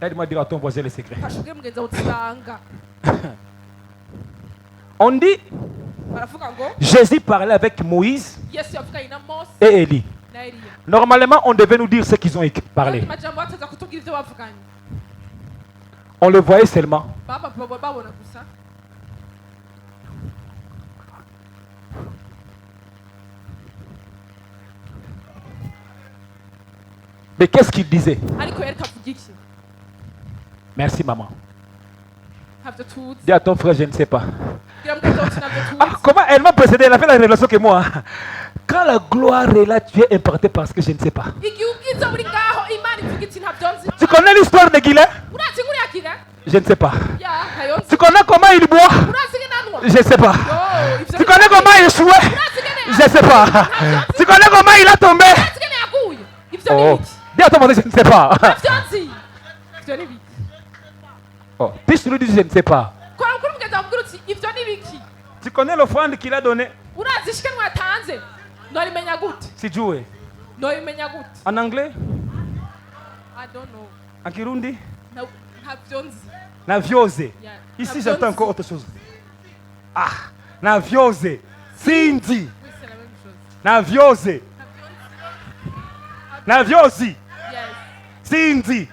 Aide-moi à dire à ton voisin les secrets. Fashuge mugenzi wawe uti ibanga. On dit, Baravuga ngo Jésus parlait avec Moïse Yesu yavuganye na Mose et Élie. na Eliya. Normalement, on devait nous dire ce qu'ils ont parlé. Andi majambo bateza kutubwira ibyo bavuganye. On le voyait seulement. Babona gusa. Mais qu'est-ce qu'il disait? Ariko yareka avuga iki? Merci maman. Ntabyo tuzi. Dis à ton frère, je ne sais pas. Bwira mugenzi wawe uti ntabyo Ah, tuzi. comment elle m'a précédé, elle a fait la révélation que moi. Quand la gloire est là, tu es impacté parce que je ne sais pas. Igihe ubwiza buri ngaho Imana ivuga iti ntabyo nzi. Tu connais l'histoire de Guilain? Urazi inkuru ya Kire? Je ne sais pas. Ya ntayo nzi. Tu connais comment il boit? Urazi ingene anywa? Je ne sais pas. Yo, ivyo Tu connais comment il échouait? Urazi ingene Je ne sais pas. Tu connais comment il a tombé? Urazi ingene yaguye? Ivyo ni Oh. biki? Dis à ton voisin, je ne sais pas. Ntabyo nzi. Ivyo ni biki? Oh. Puis tu lui dis, je ne sais pas. Kora kuri mugenzi wawe ubwira uti ivyo ni biki? Tu connais l'offrande qu'il a donnée? Urazi ishikanwa yatanze? Norimenya gute? Si joué. Norimenya gute? En anglais? I don't know. En kirundi? Ntabyo nzi. Na viose. Yeah. Ici, Ntabyo j'entends nzi. encore autre chose. Ah, na viose. Cindy. Oui, c'est la même chose. Na viose. Na viosi. Yes. Cindy.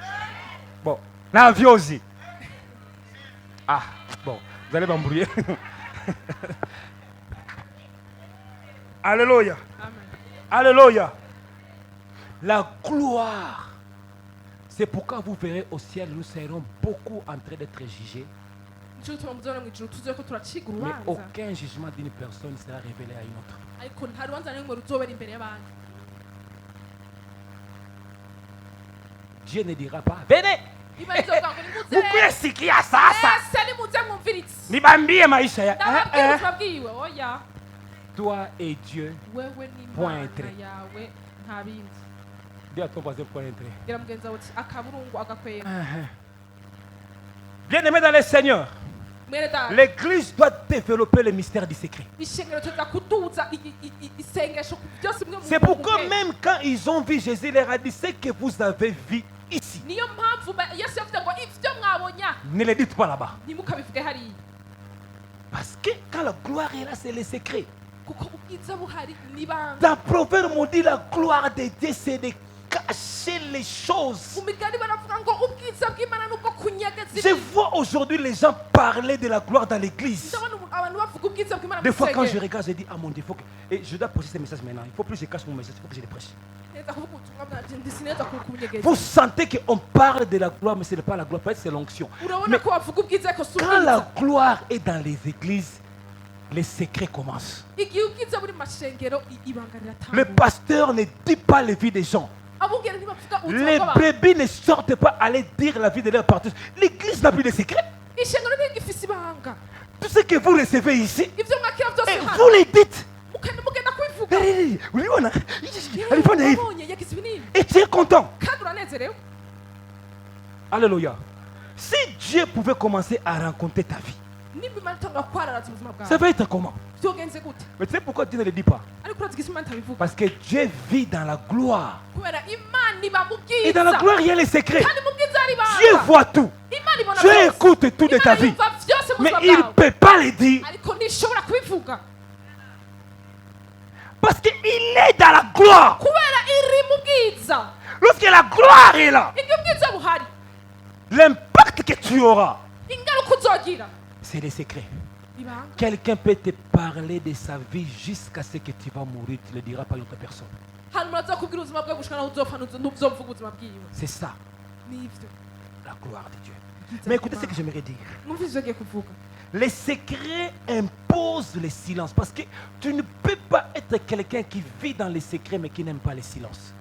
Bon, na viosi. Ah, bon, vous allez m'embrouiller. Alléluia. Amen. Alléluia. La gloire. C'est pourquoi vous verrez au ciel, nous serons beaucoup en train d'être jugés. Nicyo gituma muzabona mu ijuru tuzi ko turaciga Mais urubanza. aucun jugement d'une personne ne sera révélé à une autre. Ariko nta rubanza na rimwe ruzobera imbere y'abandi. Dieu ne dira pas, venez, Niba rizovuga ngo nimuze. mukwiye sikia sasa. Ese nimuze mwumviritse. Nibambie maisha ya. Ndababwira ubuzima bwiwe. Oya. Toi et Dieu. Wewe n'Imana Pointre. yawe nta bindi. Dis à ton voisin pour entrer. gira mugenzi wawe uti akaburungu agakwega Bien-aimé dans le Seigneur, mwene data l'Église doit développer le mystère du secret. ishengero tuza kuduza isengesho byose bimwe mu C'est pourquoi même quand ils ont vu Jésus, il leur a dit ce que vous avez vu ici, niyo mpamvu yesu yavuze ngo ibyo mwabonye ne le dites pas là-bas. ntimukabivuge hariya Parce que quand la gloire est là, c'est le secret. kuko ubwiza buhari n'ibanga Dans Proverbe, on dit la gloire de Dieu, c'est de cacher les choses. mu migani baravuga ngo ubwiza bw'imana nubwo kunyegeza Je vois aujourd'hui les gens parler de la gloire dans l'église. ndabona abantu bavuga ubwiza bw'imana Des fois, quand je musengero regarde, je dis, ah mon Dieu, et je dois poser ce message maintenant. Il ne faut plus que je cache mon message, il faut que je le prêche. neza kuvuga ubutumwa bwanjye ndisineza kubunyegeza Vous sentez qu'on parle de la gloire, mais ce n'est pas la gloire, peut-être c'est l'onction. urabona Mais ko bavuga ubwiza ariko si quand la ubwiza gloire est dans les églises, les secrets commencent. igihe ubwiza buri mu mashengero ibanga Le riratangwa pasteur ne dit pas les vies des gens. abungera ntibavuga ubutumwa Les bw'abantu brebis ne sortent pas aller dire la vie de leur partenaire. L'église n'a plus de secrets. ishengero ntigifise ibanga Tout ce que vous recevez ici, ibyo mwakira byose et hano vous les dites. mugenda kubivuga Alléluia. wabonye yagize ibinini Et tu es content. kandi uranezerewe Alléluia. Si Dieu pouvait commencer à rencontrer ta vie, nimba imana itangura kwararaza ubuzima ça bwawe va être comment? byogenze gute Mais tu sais pourquoi Dieu ne le dit pas? ariko urazi ko imana itabivuga Parce que Dieu vit dans la gloire. kubera imana iba mu Et dans la bwiza gloire, il y a les secrets. kandi mu bwiza hari Dieu ibanga voit tout. imana ibona Dieu byose écoute tout de ta imana vie. yumva byose mu Mais buzima il ne bwawe peut pas le dire ariko ntishobora kubivuga parce qu'il est dans la gloire. kubera iri mu bwiza Lorsque la gloire est là, ibyo bwiza buhari l'impact que tu auras, ingaruka uzogira c'est les secrets. ibanga Quelqu'un peut te parler de sa vie jusqu'à ce que tu vas mourir. Tu ne le diras pas à une autre personne. hanyuma azakubwira ubuzima bwawe gushika naho uzopfa ntuzomvuga ubuzima bwiwe C'est ça, nibyo la gloire de Dieu. Mais écoutez ce que j'aimerais dire. mwumvise ibyo agiye kuvuga Les secrets imposent le silence parce que tu ne peux pas être quelqu'un qui vit dans les secrets mais qui n'aime pas le silence.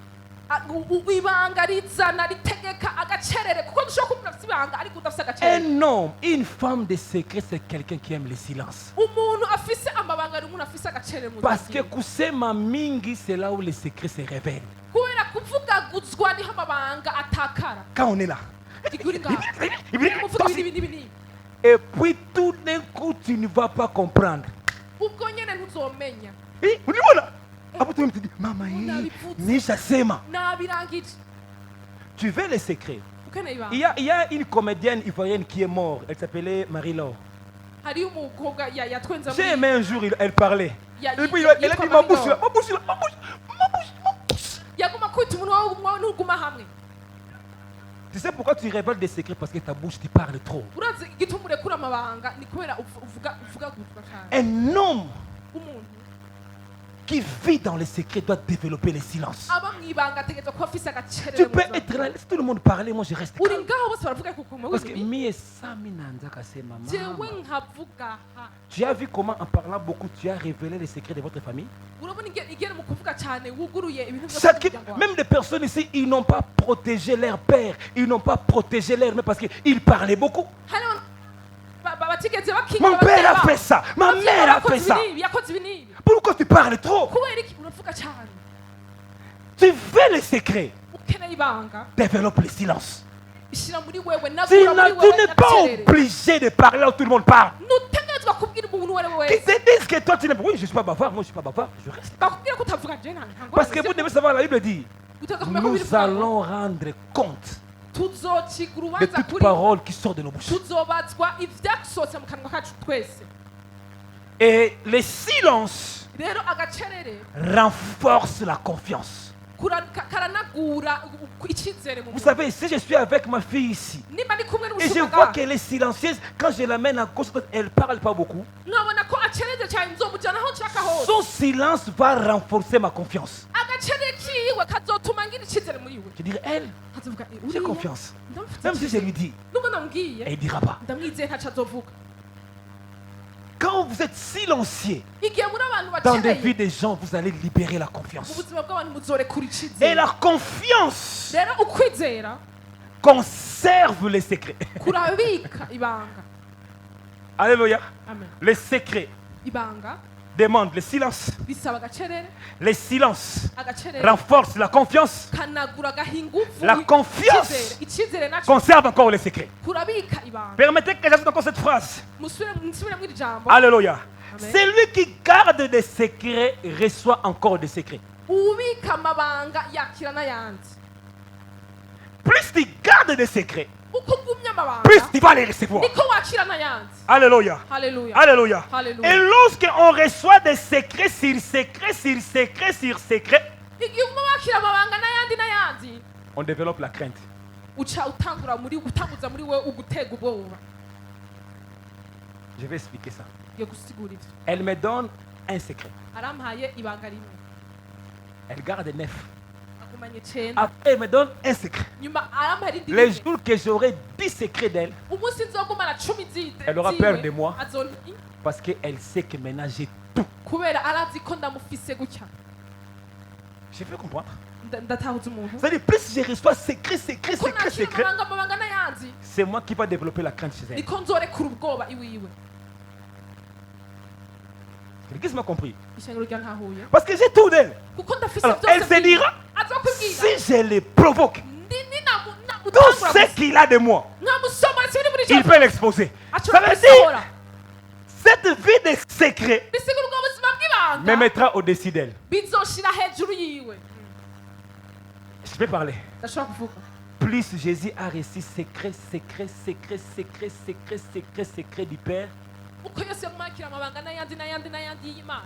ibanga rizana ritegeka agacerere kuko dushobora kuba udafite ibanga ariko udafite agacerere Un homme, une femme de secret, c'est quelqu'un qui aime le silence. umuntu afise amabanga ari umuntu afise agacerere mu Parce que buzima bwiwe. kusema mingi, c'est là où les secrets se révèlent. kubera kuvugaguzwa niho amabanga atakara Quand on est là. igihe uri ngaho muvuga ibi n'ibi n'ibi Et puis tout d'un coup, tu ne vas pas comprendre. ubwo nyene ntuzomenya Unaona? Hapo tu dis, mama Unaviputsa. nishasema. nabirangije Tu veux les secrets? ukeneye ibanga Il y a une comédienne ivoirienne qui est morte. Elle s'appelait Marie-Laure. hariyo umukobwa yatwenze J'ai aimé un jour, elle parlait. Ya- Et puis ya- elle a dit, yitwa ma bouche là, Marie-Laure. ma bouche là, ma bouche, ma bouche, ma bouche. yaguma kwita umunwa ntuguma hamwe Tu sais pourquoi tu révèles des secrets? Parce que ta bouche, tu parles trop. urazi igituma urekura amabanga ni kubera uvuga gutwa cyane Un homme umuntu qui vit dans les secrets doit développer le silence. aba mu ibanga ategerezwa kuba afise agacerere Tu mu peux buzima être bwiwe. là, laisse tout le monde parler, moi je reste uri calme. ngaho bose baravuga kuko Parce que mwe mie sami nanzaka se maman. jewe nkavuga ha Tu as vu comment en parlant beaucoup tu as révélé les secrets de votre famille? urabona igera mu kuvuga cyane wuguruye ibintu byose Chacun, by'umuryango wawe. même des personnes ici, ils n'ont pas protégé leur père, ils n'ont pas protégé leur mère parce qu'ils parlaient beaucoup. hano batigeze bakinga Mon père a fait ça, ma mère a fait ça. yakoze ibi n'ibi Pourquoi tu parles trop? kubera iki uravuga cyane Tu veux les secrets, ukeneye ibanga développe le silence. ishyira muri wewe Tu nagura muri tu wewe n'es pas n'agacerere obligé de parler là où tout le monde parle. ntutegerezwa kubwira umuntu uwo ari we Qui wese te disent que toi tu n'es pas. Oui, je ne suis pas bavard, moi je ne suis pas bavard, je reste. bakubwira ko utavuga je nta Parce que vous devez savoir, la Bible dit utegerezwa kumenya ko biri nous allons rendre compte tuzociga de urubanza toute kuri parole qui sort de nos bouches. tuzobazwa ibyasohotse mu kanwa kacu twese Et le silence rero agacerere renforce la confiance. karanagura icyizere mu Vous muntu savez, si je suis avec ma fille ici, niba ndi kumwe et je vois n'umushukaga qu'elle est silencieuse, quand je l'amène à gauche, elle ne parle pas beaucoup, nkabona ko acereze cyane nzomujyana aho nshaka hose son silence va renforcer ma confiance. agacerere kiwe kazotuma ngira icyizere muri we Je dirais, elle, kazovuga j'ai confiance. ndamufite Même si je lui dis, nubwo namubwiye elle ne dira pas. ndamwizeye ntaco azovuga Quand vous êtes silencieux igihe muri abantu dans des vies bacereye des gens, vous allez libérer la mu confiance. buzima bw'abantu muzorekura Et icyizere la confiance rero ukwizera conserve les secrets. kurabika ibanga Alléluia. amen Les secrets ibanga demande le silence. bisaba agacerere Le silence agacerere renforce la confiance. kanagura gaha ingufu La confiance icyizere naco conserve encore le secret. kurabika ibanga Permettez que j'ajoute encore cette phrase. nsubiremo iri jambo Alléluia. Amen. Celui qui garde des secrets reçoit encore des secrets. ubika amabanga yakira n'ayandi Plus tu gardes des secrets, uko ugumya amabanga plus tu vas les recevoir. niko wakira n'ayandi Alléluia. haleluya Alléluia. Alléluia. Et lorsqu'on reçoit des secrets sur secrets sur secrets sur secrets, igihe uguma wakira amabanga n'ayandi on développe la crainte. uca utanguza muri we ugutega ubwoba Je vais expliquer ça. yo gusigura ivyo Elle me donne un secret. arampaye ibanga rimwe Elle garde 9. agumanye 9 Après, elle me donne un secret. nyuma arampaye irindi Les rimwe jours que j'aurai 10 secrets d'elle, umunsi nzogumana 10 Elle aura peur de moi. azoni parce qu'elle sait que maintenant j'ai... kubera arazi ko ndamufise gutya Je peux comprendre. ndatahuza umuntu C'est-à-dire, plus je reçois secret, secret, ko secret, nakira secret, amabanga n'ayandi c'est moi qui va développer la crainte chez elle. niko nzorekura ubwoba iwiwe L'église m'a compris. ishengero rya ntahuye Parce que j'ai tout d'elle. kuko ndafise Alors, elle se dira, azokubwira si je le provoque, ndi tout namutangura ce qu'il a de moi, nkamusoma sibiri muri il peut l'exposer. Ça ashobora veut kubisohora dire, cette vie de secret bisigura ubwo buzima me bw'ibanga mettra au-dessus d'elle. bizoshira hejuru yiwe Je peux parler. ndashobora kuvuga Plus Jésus a reçu secret, secret, secret, secret, secret, secret, secret du Père, uko yose yamwakira amabanga n'ayandi y'imana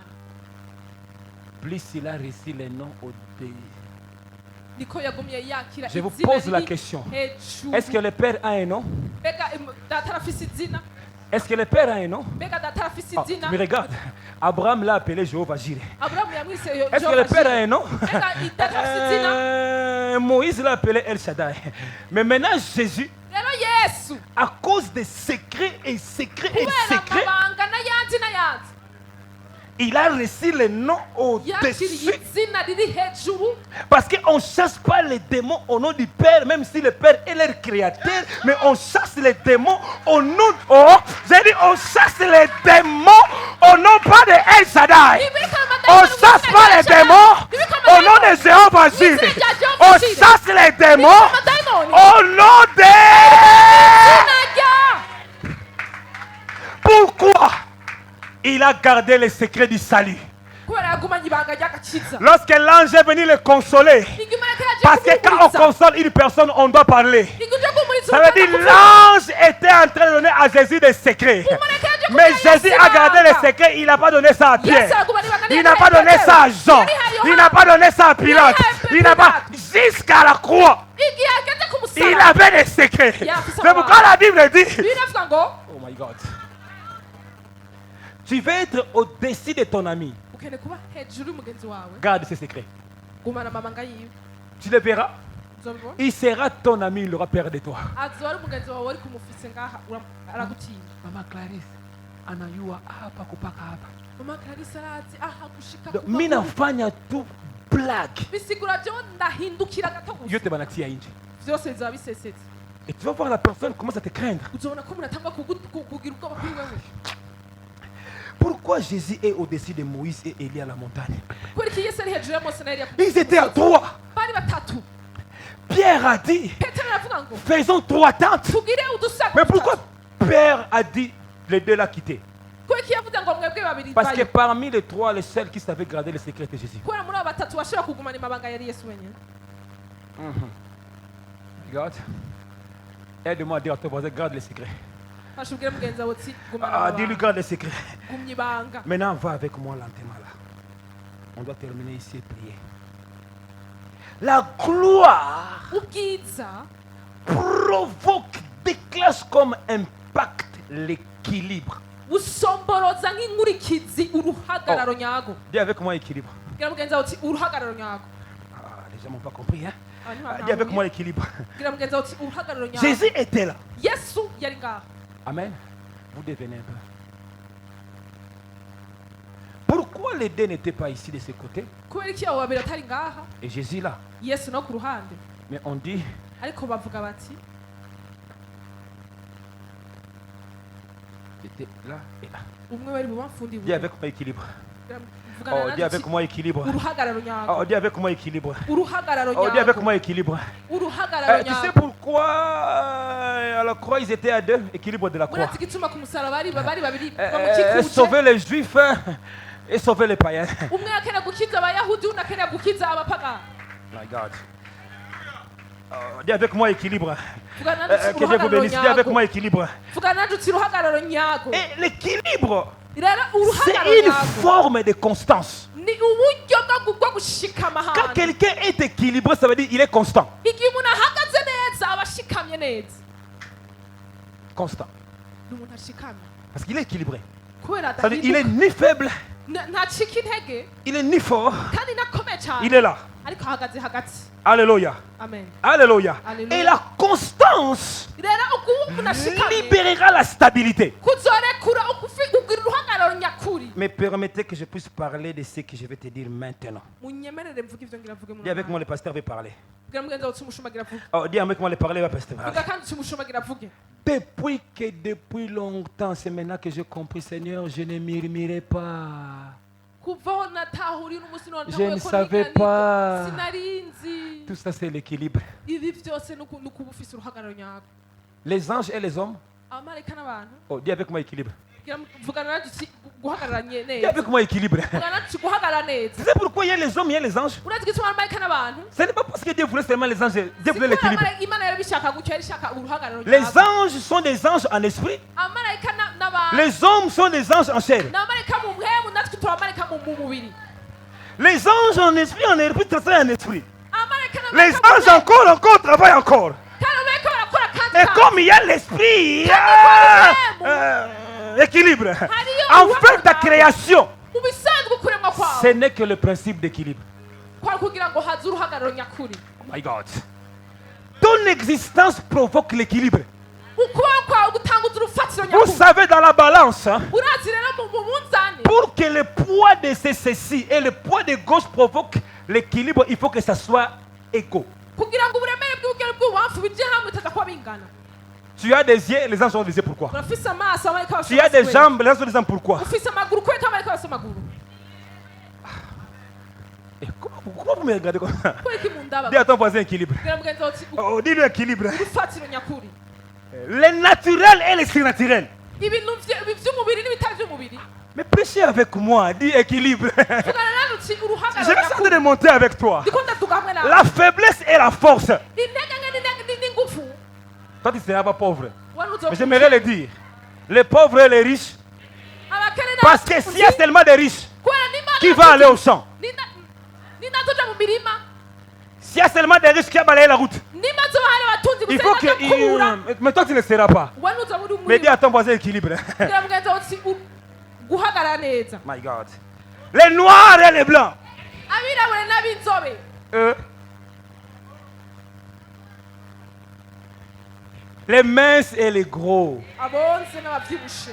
plus il a reçu les noms au-dessus. niko yagumye yakira Je vous izina pose la riri question. hejuru Est-ce que le Père a un nom? mbega data arafise izina Est-ce que le Père a un nom? mbega data arafise Ah, izina mais regarde, Abraham l'a appelé Jéhovah Jireh. aburahamu yamwise Est-ce que le Père a un nom? mbega data arafise izina Moïse l'a appelé El Shaddai. Mais maintenant, Jésus, rero yesu à cause des secrets et secrets et kubera secrets, amabanga n'ayandi il a reçu le nom yakiriye au-dessus. izina riri hejuru Parce qu'on ne chasse pas les démons au nom du Père, même si le Père est leur créateur, mais on chasse les démons au nom... Oh, j'ai dit, on chasse les démons au nom pas de El Shaddai. On ne chasse pas les démons au nom de Jéhovah Jireh. On chasse les démons au nom de... Pourquoi il a gardé les secrets du salut? kubera yagumanye ibanga ry'agakiza Lorsque l'ange est venu le consoler, parce que quand on console une personne, on doit parler. Ça veut dire l'ange était en train de donner à Jésus des secrets. Mais Jésus a gardé les secrets, il n'a pas donné ça à Pierre. Il n'a pas donné ça à Jean. Il n'a pas donné ça à Pilate. Il n'a pas... Jusqu'à la croix, igihe ageze ku il musaraba avait des secrets. C'est pourquoi la Bible dit... biravuga ngo Oh my God. Tu veux être au-dessus de ton ami. ukeneye kuba hejuru y'umugenzi wawe Garde ses secrets. gumana amabanga yiwe Tu le verras. uzobibona Il sera ton ami, il aura peur de toi. azoba ari umugenzi wawe ariko umufise ngaha aragutinya Mama Clarisse, anayua hapa kupaka hapa. mama clarisse arazi aha gushika Donc, ku mimi maguru. nafanya tu blague. bisigura byo ndahindukira gato gusa Yote banatia nje. byose bizaba bisesetse Et tu vas voir la personne commence à te craindre. uzobona ko umuntu atangwa kugira ubwoba kuri wewe Pourquoi Jésus est au-dessus de Moïse et Élie à la montagne? kubera iki yesu ari hejuru ya mose na eliya Ils étaient à 3. bari batatu Pierre a dit, petero aravuga ngo faisons 3 tentes. tugire udusaga Mais pourquoi Pierre a dit les deux là quitter? kubera iki yavuze ngo mwebwe babiri Parce que bayo parmi les 3, le seul qui savait garder le secret de Jésus. kubera muri abo batatu bashobora kugumana amabanga yari yesu wenyine Regarde. Aide-moi à dire à ton voisin, garde le secret. fasha ubwire mugenzi wawe uti gumana Ah, dis-lui, amabanga garde le secret. gumya ibanga Maintenant, va avec moi lentement là. On doit terminer ici et prier. La gloire ubwiza provoque, déclenche comme impact l'équilibre. busomboroza nk'inkurikizi uruhagararo nyago Dis avec moi équilibre. bwira mugenzi wawe uti uruhagararo nyago Ah, les gens n'ont pas compris, hein? Abantu Ah, dis avec ntahuye. moi l'équilibre. bwira mugenzi wawe uti uruhagararo nyago Jésus était là. yesu yari ngaha Amen. Vous devenez un peu. Pourquoi les deux n'étaient pas ici de ce côté kubera iki abo babiri atari ngaha et Jésus là? yesu no ku ruhande Mais on dit, ariko bavuga bati j'étais là et là. umwe bari bubamfundi Dis iburyo avec moi équilibre. Oh, dis avec moi équilibre. uruhagararo nyarwo Oh, dis avec moi équilibre. uruhagararo Oh, dis avec nyarwo moi équilibre. uruhagararo Tu sais nyarwo pourquoi à la croix ils étaient à deux? Équilibre de la croix. murazi igituma ku musaraba bari babiri bamukikuje Sauver les juifs et sauver les païens. umwe akena gukiza abayahudi undi akena gukiza abapagani. My God. Oh, dis avec moi équilibre. Vugana Que Dieu vous bénisse. Dis avec moi équilibre. vugana nje uruhagararo nyarwo Et l'équilibre, rero uruhagararo c'est une nyarwo forme de constance. ni uburyo bwo gushikama Quand ahantu. quelqu'un est équilibré, ça veut dire qu'il est constant. igihe umuntu ahagaze neza aba ashikamye neza Constant. ni umuntu ashikamye Parce qu'il est équilibré. kubera Ça veut dire qu'il est ni faible, ntacika intege il est ni fort, kandi nakomeye cyane il est là. ariko ahagaze hagati. Alléluia. Amen. Alléluia. Alléluia. Et la constance rero ukuba umuntu ashikamye libérera la stabilité. kuzorekura ugira uruhagararo nyakuri. Mais permettez que je puisse parler de ce que je vais te dire maintenant. munyemerere mvuge ivyo ngira mvuge Dis avec moi, le pasteur veut parler. bwira mugenzi wawe umushumagira avuge Oh, dis avec moi, le parler, le pasteur. vuga kandi umushumagira avuge. Depuis longtemps, c'est maintenant que j'ai compris, Seigneur, je ne murmurais pas. kuvaho natahuriye n'umunsi none Je ne savais pas. sinarinzi Tout ça, c'est l'équilibre. ibi byose nukuba ufise uruhagararo nyarwo. Les anges et les hommes. abamarayika n'abantu Oh, dis avec moi, équilibre. vugana nanjye uti guhagararanye Dis neza avec moi, équilibre. vugana nanjye uti guhagarara neza. Tu sais pourquoi il y a les hommes, il y a les anges? urazi igituma abamarayika n'abantu Ce n'est pas parce que Dieu voulait seulement les anges, Dieu voulait l'équilibre. imana yari bishaka gutyo yari ishaka uruhagararo Les nyarwo. anges sont des anges en esprit. abamarayika n'abantu Les hommes sont des anges en chair. n'abamarayika mu mpemu natwe turi abamarayika mu mubiri. Les anges en esprit, en esprit, travaillent en esprit. abamarayika Les n'abamarayika mu anges mpemu encore travaillent encore. kandi abamarayika barakora kandi Et kandi. comme il y a l'esprit, il y a équilibre. En fait, ta création, mu bisanzwe kuremwa ce kwawe n'est que le principe d'équilibre. kwari kugira ngo haze uruhagararo nyakuri. Oh my God. Ton existence provoque l'équilibre. ukubaho kwawe gutanguza urufatiro Vous nyakuri. savez, dans la balance, hein, urazi rero mu munzani pour que le poids de ceci et le poids de gauche provoque l'équilibre, il faut que ça soit égaux. kugira ngo uburemere bw'ubugeni bw'ububamfu bijye hamwe bitaza kuba bingana. Tu as des yeux, les anges ont des yeux, pourquoi? urafise amaso abamarayika Tu as des jambes, les anges ont des jambes, pourquoi? ufise amaguru kubera abamarayika bafise amaguru. Et pourquoi vous me regardez comme ça? kubera iki mundaba Dis à ton voisin équilibre. bwira mugenzi wawe uti Oh, dis-lui équilibre. urufatiro nyakuri. Le naturel et le surnaturel. ibintu by'umubiri n'ibitari by'umubiri. Mais prêchez avec moi, dis équilibre. vugana nawe uti Je uruhagararo vais essayer de nyakuri. monter avec toi. ndiko ndavuga hamwe nawe. La faiblesse et la force. intege n'ingufu Toi, tu ne seras pas pauvre. wari Mais j'aimerais le dire. Les pauvres et les riches. abakene Parce que s'il y a seulement des riches, kubera n'imana qui va aller au champ? ninazoja mu mirima S'il y a seulement des riches qui va balayer la route, nimazo bahari abatunzi il faut gusa que... Mais toi, tu ne le seras pas. wari uza muri Mais dis umurima à ton voisin équilibre. bwira mugenzi wawe uti guhagarara neza. My God. Les noirs et les blancs. abirabure n'ab'inzobe Les minces et les gros. abonse n'abavyibushe.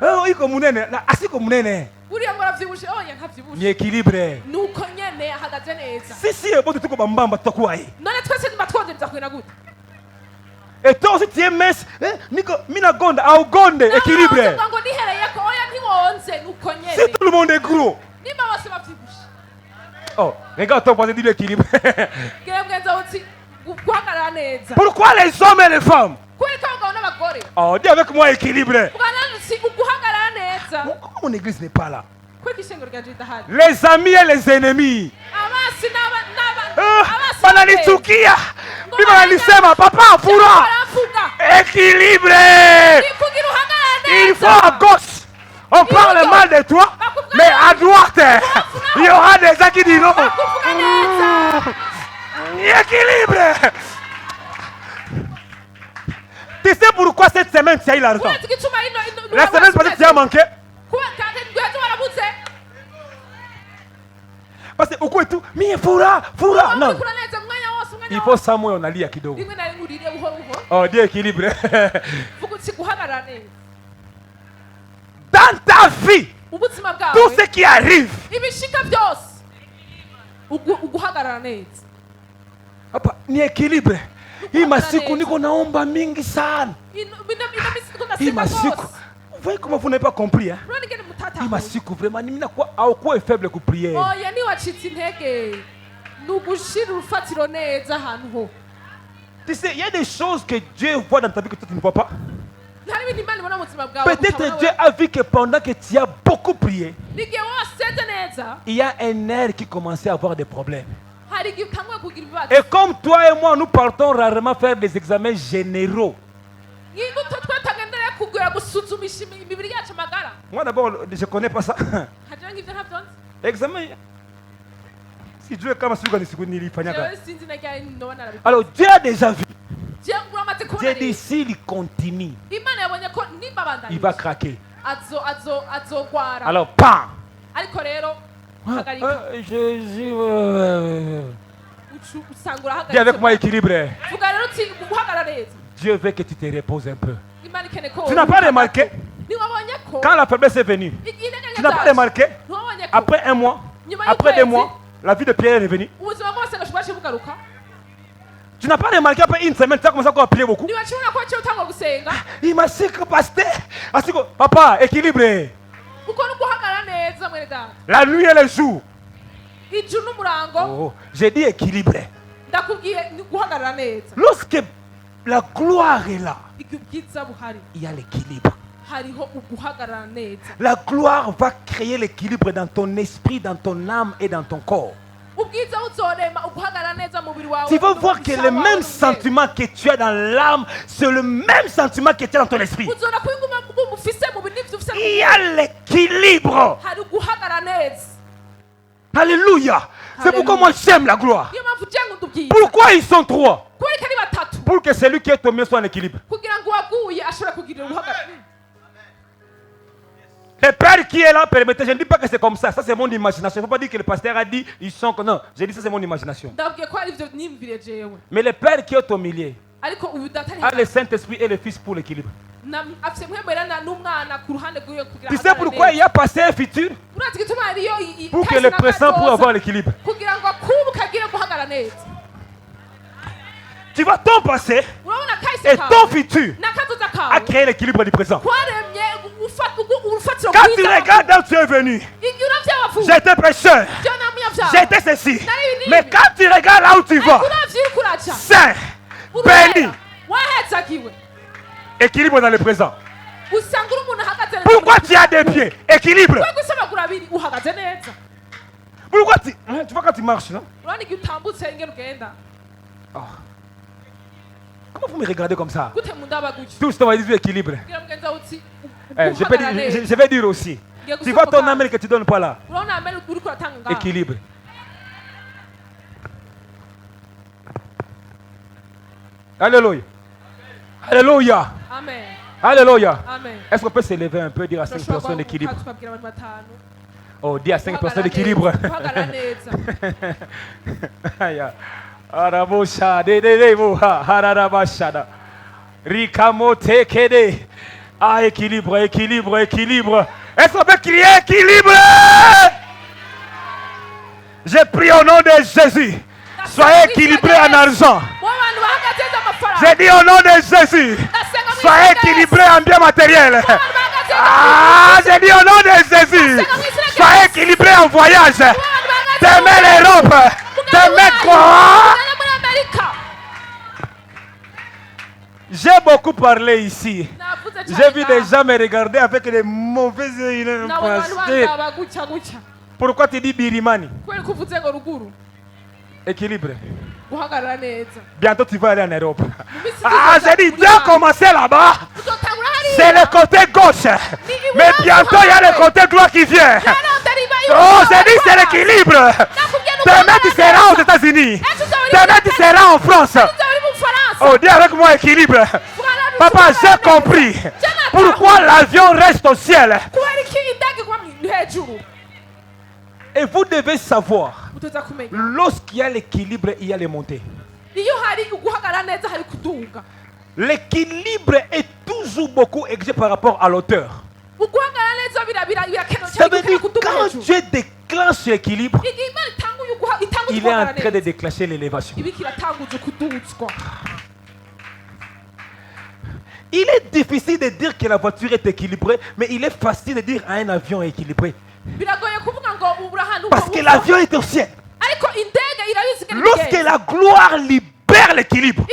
Oh, iko munene. Asiko munene. uriya ngo aravyibushe oya ntavyibushe Ni équilibre. nuko nyene ahagaze neza. Sisi bote tuko bambamba tutakuwa hii. none twese nibatwongereza kwina gute. Et toi aussi tu es mince. Niko mina gonda au gonde équilibre. ngo nihereyeko oya ntiwonze nuko Si nyene tout le monde est gros. nimba bose bavyibushe. Oh, regarde ton voisin, dis l'équilibre. bwira mugenzi wawe uti guhagarara neza. Pourquoi les hommes et les femmes? kubera ko abagabo n'abagore Oh, dis avec moi équilibre. bwana uti guhagarara neza. Pourquoi mon église n'est pas là? kubera ishengero ryanje ridahari. Les amis et les ennemis. abasi Bananitukia. Bibi analisema papa fura. baravuga Équilibre. kugira uhagarara Il neza. faut à gauche. On parle mal de toi. Mais à droite, il y aura des gens qui diront kuvuga neza. équilibre. Tu sais pourquoi cette semaine tu as eu l'argent? kubera igituma ino La semaine passée tu as manqué. kubera kandi ndwezo warabuze. Parce que uko tu mie fura. Non. Ukura neza umwanya wose umwanya Il faut ça moi on a lié kidogo. rimwe na rimwe urire buhoro buhoro. Oh, dis équilibre. vuga uti guhagarara neza. Dans ta vie, ubuzima tout bwawe ce qui arrive, ibishika byose uguhagarara neza. hapa ni équilibre. Hii masiku niko naomba mingi sana. Hii masiku voyez comment vous n'avez pas compris, hein? urabona ingene Il m'a mutatahuye su que vraiment, quoi est faible que prière. oya ntiwacitse intege ni ugushira urufatiro neza ahantu ho Tu sais, il y a des choses que Dieu voit dans ta vie que toi tu ne vois pas. hari ibintu imana ibona mu buzima bwawe Peut-être utabona Dieu we. a vu que pendant que tu as beaucoup prié, n'igihe wasenze neza il y a un air qui commençait à avoir des problèmes. hari igihe utanguye kugira ibibazo Et comme toi et moi, nous partons rarement faire des examens généraux. nk'imbuto twatagendereye kugura gusuzumisha imibiri yacu amagara Moi d'abord, je ne connais pas ça. hagira nk'ibyo ntabyonze Examen. Si Dieu est comme celui qui est jewe sinzi na ryari noba narabikora alors Dieu a déjà vu. jewe uramaze kubona Dieu rero dit s'il continue, imana yabonye ko nimba il va abandanyije craquer. azogwara Alors, pam. ariko rero hagarika Jésus. usanga Dis avec moi urahagaritse équilibre. vuga rero uti guhagarara neza Dieu veut que tu te reposes un peu. imana ikeneye ko Tu n'as pas remarqué ntiwabonye ko quand la faiblesse est venue. igihe intege Tu n'as pas zaje remarqué ntiwabonye ko après un mois, nyuma après 2 y'ukwezi mois, la vie de Pierre est revenue. ubuzima bw'amasengesho bwaje bugaruka Tu n'as pas remarqué après une semaine, tu as commencé encore à prier beaucoup. ntiwakibona ko waciye utangwa gusenga Il m'a dit que pasteur, papa, équilibré. kuko ni uguhagarara neza mwene data La nuit et le jour. ijuru n'umurango Oh, j'ai dit équilibré. ndakubwiye ni guhagarara neza Lorsque la gloire est là, igihe ubwiza buhari il y a l'équilibre. hariho uguhagarara neza La gloire va créer l'équilibre dans ton esprit, dans ton âme et dans ton corps. ubwiza buzorema uguhagarara neza mu mubiri wawe Tu vas voir que le même sentiment que tu as dans l'âme, c'est le même sentiment que tu as dans ton esprit. uzona ko inguma ufise mu bintu ivyo ufise mu Il y a l'équilibre. hari uguhagarara neza Alléluia. C'est pourquoi moi j'aime la gloire. niyo mpamvu ugiye ngo ndubwiza Pourquoi ils sont trois? kubera ko ari batatu Pour que celui qui est au mieux soit en équilibre. kugira ngo uwaguye ashobore kugira uguhagarara Le Père qui est là, permettez, je ne dis pas que c'est comme ça. Ça, c'est mon imagination. Il ne faut pas dire que le pasteur a dit, ils sont comme... Non, j'ai dit ça, c'est mon imagination. ndabwiye ko hari ivyo nimvire jewe Mais le Père qui est au milieu ariko ubu data a le Saint-Esprit et le Fils pour l'équilibre. afise mwemera n'umwana ku ruhande rwiwe kugira Tu sais pourquoi il y a passé un futur? urazi gituma hariyo Pour que le présent puisse avoir l'équilibre. kugira ngo akubu kagire guhagarara neza Tu vois, ton passé urabona kahise et ton futur n'akazoza a kawe créé l'équilibre du présent. kwaremye urufatiro Quand tu regardes où tu es venu, igihe uravye wavuye j'étais pécheur, byo namuyavyaha j'étais ceci. Mais quand tu regardes là où tu vas, uravye uriko uraca saint, béni, wahezagiwe équilibre dans le présent. usanga uri umuntu ahagaze neza Pourquoi tu as des pieds? Équilibre. we gusa amaguru abiri uhagaze neza Pourquoi tu... Hein, tu vois quand tu marches, non? urabona igihe utambutse ingene ugenda Comment vous me regardez comme ça? gute mu ndaba gutyo Tout ce qu'on va dire équilibre. kugira mugenzi wawe uti Je vais dire, je vais dire aussi. Tu vois ton âme que tu donnes pas là. urabona amere uriko uratanga ngaha Équilibre. Alléluia. Alléluia. amen Alléluia. amen Est-ce qu'on peut s'élever un peu, dire à 5 Turashobora personnes guhaguruka d'équilibre? tukabwira abantu batanu Oh, dis à 5 personnes guhagarara d'équilibre. neza, guhagarara neza Aya. Arabosha, de boha, hararabashada. Rikamote kede. Ah, équilibre, équilibre, équilibre. Est-ce qu'on peut crier équilibre? Je prie au nom de Jésus. Soyez équilibrés en argent. mu bantu bahagaze neza amafaranga J'ai dit au nom de Jésus. ndasenga mu Soyez équilibrés en bien matériel. Ah, j'ai dit au nom de Jésus. Soyez équilibrés en voyage. T'aimez l'Europe. T'aimez quoi? muri amerika J'ai beaucoup parlé ici. navuze J'ai vu des cyane gens me regarder avec des mauvais yeux. nawe abantu bandaba gutya gutya Pourquoi tu dis Birimani? kubera ko uvuze ngo ruguru Équilibre. guhagarara neza Bientôt tu vas aller en Europe. minsi Ah, j'ai dit, bien commencer là-bas. uzotangura C'est le côté gauche. Mais bientôt il y a le côté droit qui vient. Oh, j'ai dit c'est l'équilibre. Demain tu seras aux États-Unis. Demain tu seras en France. Oh, dis avec moi équilibre. Papa, j'ai compris. Pourquoi l'avion reste au ciel? kubera iki indege igwa hejuru Et vous devez savoir, uteza kumenya lorsqu'il y a l'équilibre, il y a les montées. iyo hari guhagarara neza hari kuduga L'équilibre est toujours beaucoup exigé par rapport à l'auteur. uguhagarara neza birakenewe Ça cyane veut dire kuduga quand hejuru Dieu déclenche l'équilibre, igihe imana itanga il est en uguhagarara train de neza déclencher l'élévation. ibiki iratanguza kuduzwa Il est difficile de dire que la voiture est équilibrée, mais il est facile de dire un avion est équilibré. Parce que l'avion est au ciel. Lorsque la gloire libère l'équilibre,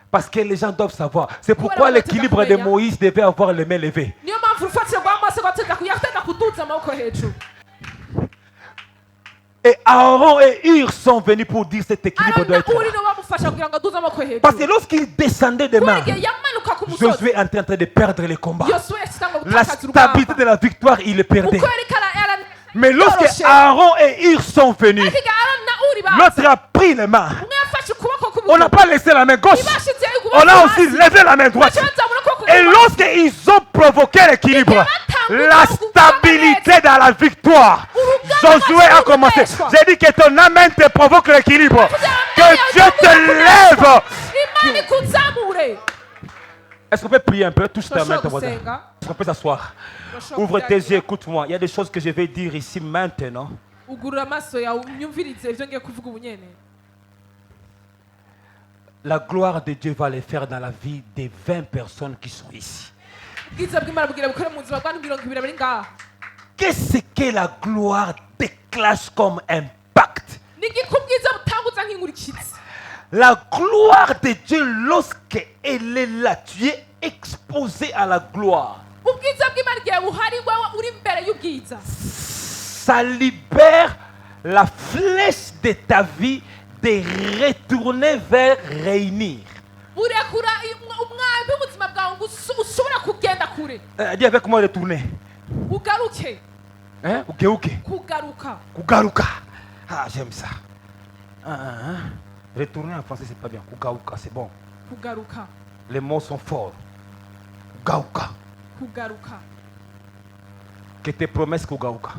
parce que les gens doivent savoir. C'est pourquoi l'équilibre de Moïse devait avoir les mains levées. Et Aaron et Hur sont venus pour dire cet équilibre doit être là. Parce que lorsqu'il descendait des mains, Josué est en train de perdre les combats. La stabilité de la victoire, il le perdait. Mais lorsque Aaron et Hur sont venus, l'autre a pris les mains. On n'a pas laissé la main gauche. On a aussi levé la main droite. Et lorsqu'ils ont provoqué l'équilibre, la stabilité dans la victoire, Josué a commencé. J'ai dit que ton amen te provoque l'équilibre. Que Dieu te lève. Est-ce qu'on peut prier un peu? Touche ta main, ton voisin. Est-ce qu'on peut s'asseoir? Ouvre tes yeux, écoute-moi. Il y a des choses que je vais dire ici maintenant. La gloire de Dieu va les faire dans la vie des 20 personnes qui sont ici. Qu'est-ce que la gloire déclenche comme impact? La gloire de Dieu, lorsqu'elle est là, tu es exposé à la gloire. Ça libère la flèche de ta vie de retourner vers réunir. Dis avec moi retourner. Hein? Kugaruka. Ah, j'aime ça. Retourner en français, c'est pas bien. Kugaruka, c'est bon. Les mots sont forts. Kugaruka. Que tes promesses kugaruka.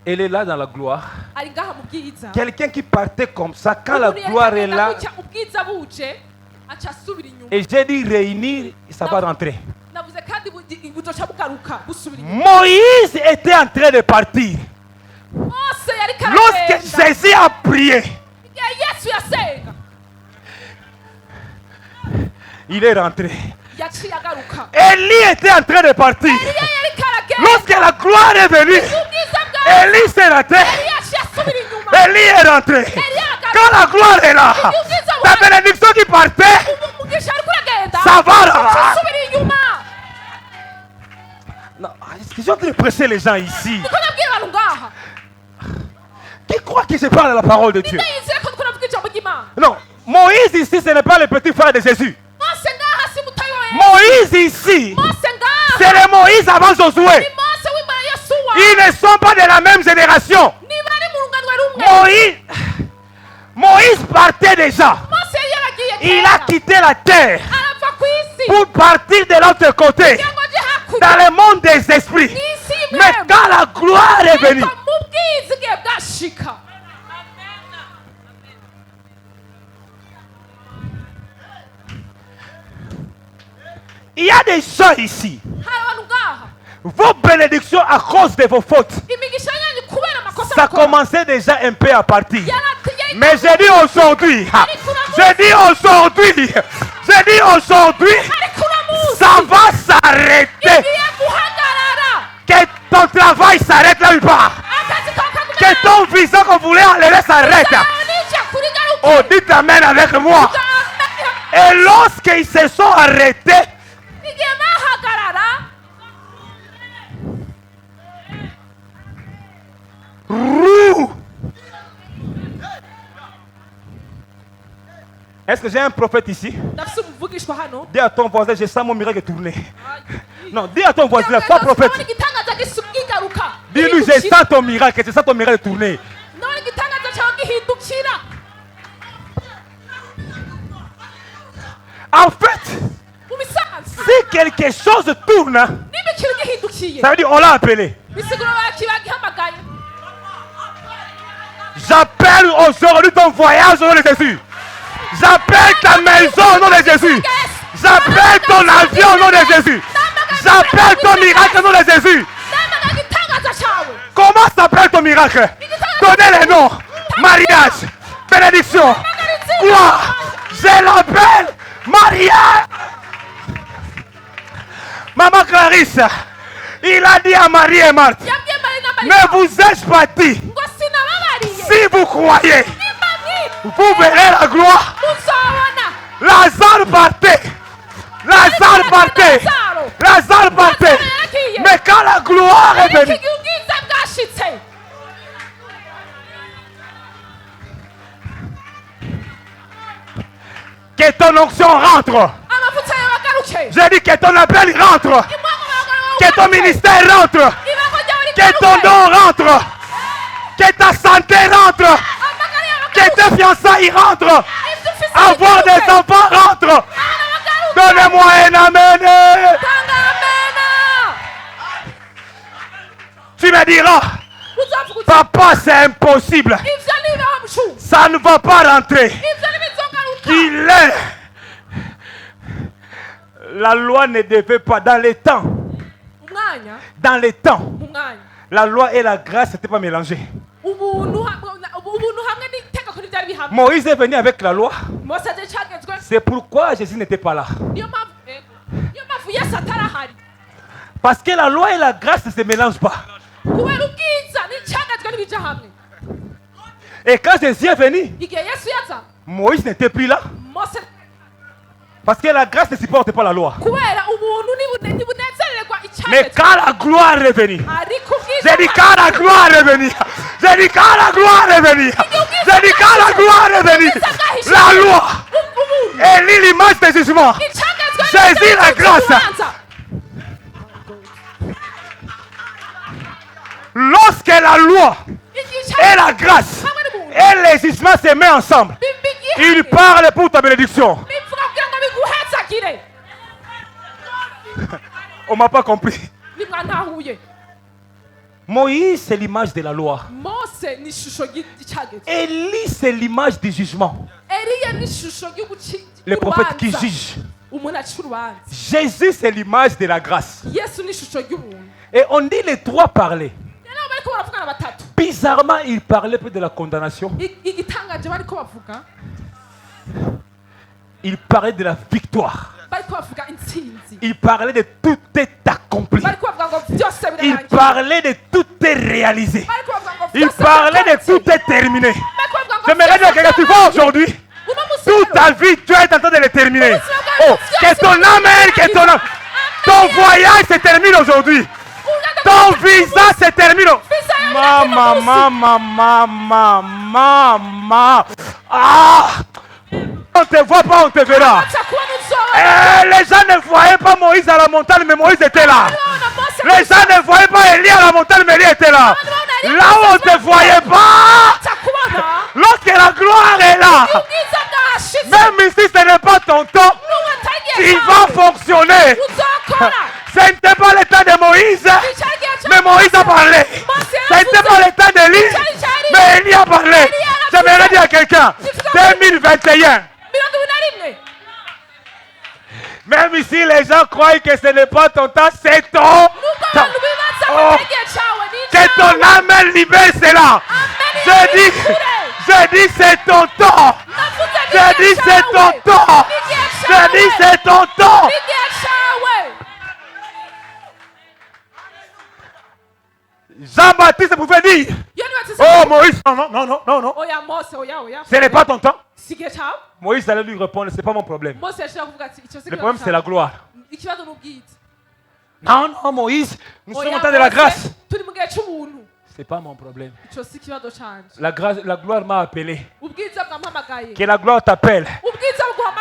Elle est là dans la gloire. Quelqu'un qui partait comme ça, quand la gloire est là, et j'ai dit réunir, ça va rentrer. Moïse était en train de partir. Lorsque Jésus a prié, il est rentré. Élie était en train de partir. Lorsque la gloire est venue, Élie s'est raté. Élie est rentré. Quand la gloire est là, la bénédiction qui partait, ça va là. Non, est-ce que je suis en train de presser les gens ici? Qui croit que je parle de la parole de Dieu? Non, Moïse ici, ce n'est pas le petit frère de Jésus. Moïse ici, c'est le Moïse avant Josué. Ils ne sont pas de la même génération. Moïse partait déjà. Il a quitté la terre pour partir de l'autre côté, dans le monde des esprits. Mais quand la gloire est venue, il y a des gens ici. Vos bénédictions à cause de vos fautes, ça commençait déjà un peu à partir. Mais j'ai dit aujourd'hui, ça va s'arrêter. Que ton travail s'arrête là où il part. Que ton vision qu'on voulait enlever s'arrête. Oh, dites amen avec moi. Et lorsqu'ils se sont arrêtés, est-ce que j'ai un prophète ici? Dis à ton voisin, je sens mon miracle tourner. Non, dis à ton voisin, sois prophète. Dis-lui, je sens ton miracle, je sens ton miracle tourner. En fait, si quelque chose tourne, ça veut dire on l'a appelé. J'appelle aujourd'hui ton voyage au nom de Jésus. J'appelle ta maison au nom de Jésus. J'appelle ton avion au nom de Jésus. J'appelle ton miracle au nom de Jésus. Commence à miracles. Donnez les noms. Mariage, bénédiction, gloire. Je l'appelle Maria. Maman Clarisse, il a dit à Marie et Marthe, ne vous ai-je pas dit, si vous croyez, vous verrez la gloire. Lazare partait. Lazare partait. Lazare partait. Mais quand la gloire est venue, que ton onction rentre. J'ai dit que ton appel rentre. Que ton ministère rentre. Que ton don rentre. Que ta santé rentre. Que tes fiançailles rentrent. Avoir des enfants rentre. Donnez-moi un amen. Tu me diras, papa, c'est impossible. Ça ne va pas rentrer. Il est. La loi ne devait pas, dans les temps. Dans les temps, la loi et la grâce n'étaient pas mélangées. Moïse est venu avec la loi. C'est pourquoi Jésus n'était pas là. Parce que la loi et la grâce ne se mélangent pas. Et quand Jésus est venu, Moïse n'était plus là. Parce que la grâce ne supporte pas la loi. Mais quand la gloire est venue, j'ai dit quand la gloire est venue, j'ai dit quand la gloire est venue, j'ai dit quand la gloire est venue, la loi est l'image des jugements. Jésus la grâce. Lorsque la loi et la grâce et les jugements se mettent ensemble, ils parlent pour ta bénédiction. On ne m'a pas compris. Moïse, c'est l'image de la loi. Élie, c'est l'image du jugement. Le prophète qui juge. Jésus, c'est l'image de la grâce. Et on dit les trois parlaient. Bizarrement, il parlait plus de la condamnation. Il parlait de la victoire. Il parlait de tout est accompli. Il parlait de tout est réalisé. Il parlait de tout est terminé. J'aimerais dire que tu vois aujourd'hui, toute ta vie, tu es en train de le terminer. Oh, que ton amen, que ton voyage se termine aujourd'hui. Ton visa se termine. Maman. Ah! On ne te voit pas, on te verra. Les gens ne voyaient pas Moïse à la montagne, mais Moïse était là. Les gens ne voyaient pas Élie à la montagne, mais Élie était là. Là où on ne te voyait pas, lorsque la gloire est là, même si ce n'est pas ton temps, il va fonctionner. Ce n'était pas le temps de Moïse, mais Moïse a parlé. Ce n'était pas le temps d'Élie, mais Élie a parlé. J'aimerais dire à quelqu'un, 2021. Même ici, les gens croient que ce n'est pas ton temps, c'est ton temps. Oh, que ton âme libère cela. Je dis c'est ton temps. Je dis c'est ton temps. Je dis c'est ton temps. Jean-Baptiste pouvait dire, oh Moïse, non. Ce n'est pas ton temps. Moïse allait lui répondre, ce n'est pas mon problème. Le problème c'est la gloire. Non, Moïse, nous sommes en temps de la grâce. C'est pas mon problème. La gloire m'a appelé. Que la gloire t'appelle.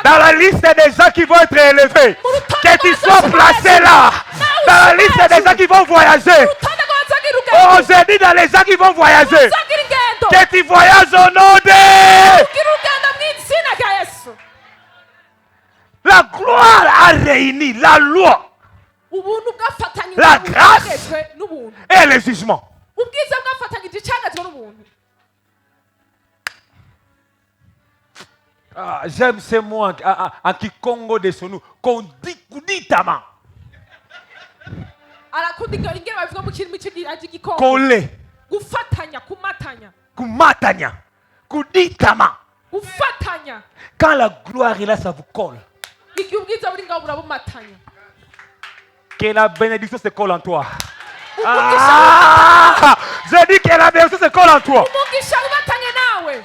Dans la liste des gens qui vont être élevés. Que tu sois placé là. Dans la liste des gens qui vont voyager. Oh, j'ai dit dans les gens qui vont voyager. Que tu voyages au nom de... La gloire a réuni la loi, la grâce et le jugement. Ah, j'aime ces mots en Kikongo de Sonu. Collé. gufatanya kumatanya kumatanya, kuditama. gufatanya Quand la gloire est là, ça vous colle. igihe ubwiza buri ngaho burabumatanya Que la bénédiction se colle en toi. Ah, je dis que la bénédiction se colle en toi. umugisha ubatanye nawe.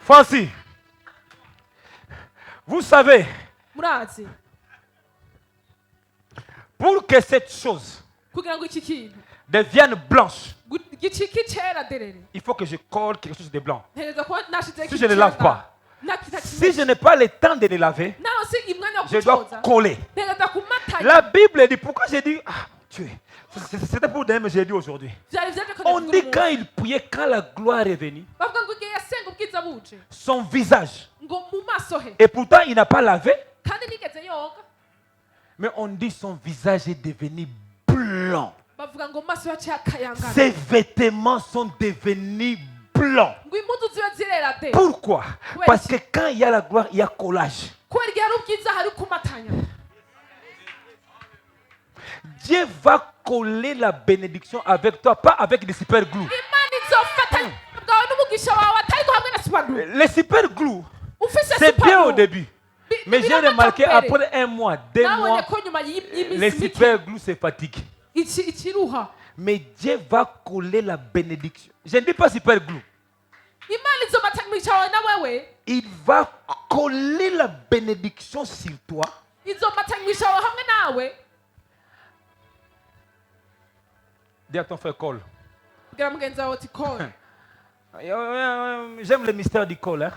Francis, vous savez, murazi pour que cette chose kugira ngo iki kintu devienne blanche, gicike cyera derere il faut que je colle quelque chose de blanc. ntereza kuba nashize Si je ne lave pas, si je n'ai pas le temps de le laver, naho si imwanya wo je dois kucoza coller. ntereza kumatanya. La Bible dit, pourquoi j'ai dit, ah, Dieu, c'était pour demain, mais j'ai dit aujourd'hui. Vyari vyaje ko On ndavuga dit umuntu. quand il priait, quand la gloire est venue, bavuga ngo igihe yasenga ubwiza buje son visage, ngo mu maso he et pourtant il n'a pas lavé, kandi nigeze yoga mais on dit son visage est devenu blanc. bavuga ngo mu maso yaciye akayangana Ses vêtements sont devenus blancs. ngo impuzu ziba zirera de Pourquoi? Ouais. Parce que quand il y a la gloire, il y a collage. kubera igihe hari ubwiza hari kumatanya. Dieu va coller la bénédiction avec toi, pas avec des super glue. imana izofatanya bwawe n'umugisha wawe atariko hamwe na superglue. Les super glue, ufise c'est bien au superglue début. Mais j'ai remarqué après un mois, 2 nabonye mois, ko nyuma les y'iminsi mike super glue se fatiguent. ikiruha. Mais Dieu va coller la bénédiction. Je ne dis pas super glue. imana izomatanya umugisha wawe na wewe Il va coller la bénédiction sur toi. izomatanya umugisha wawe hamwe nawe. Dis à ton frère, colle. bwira mugenzi wawe uti kore J'aime le mystère du col. Hein?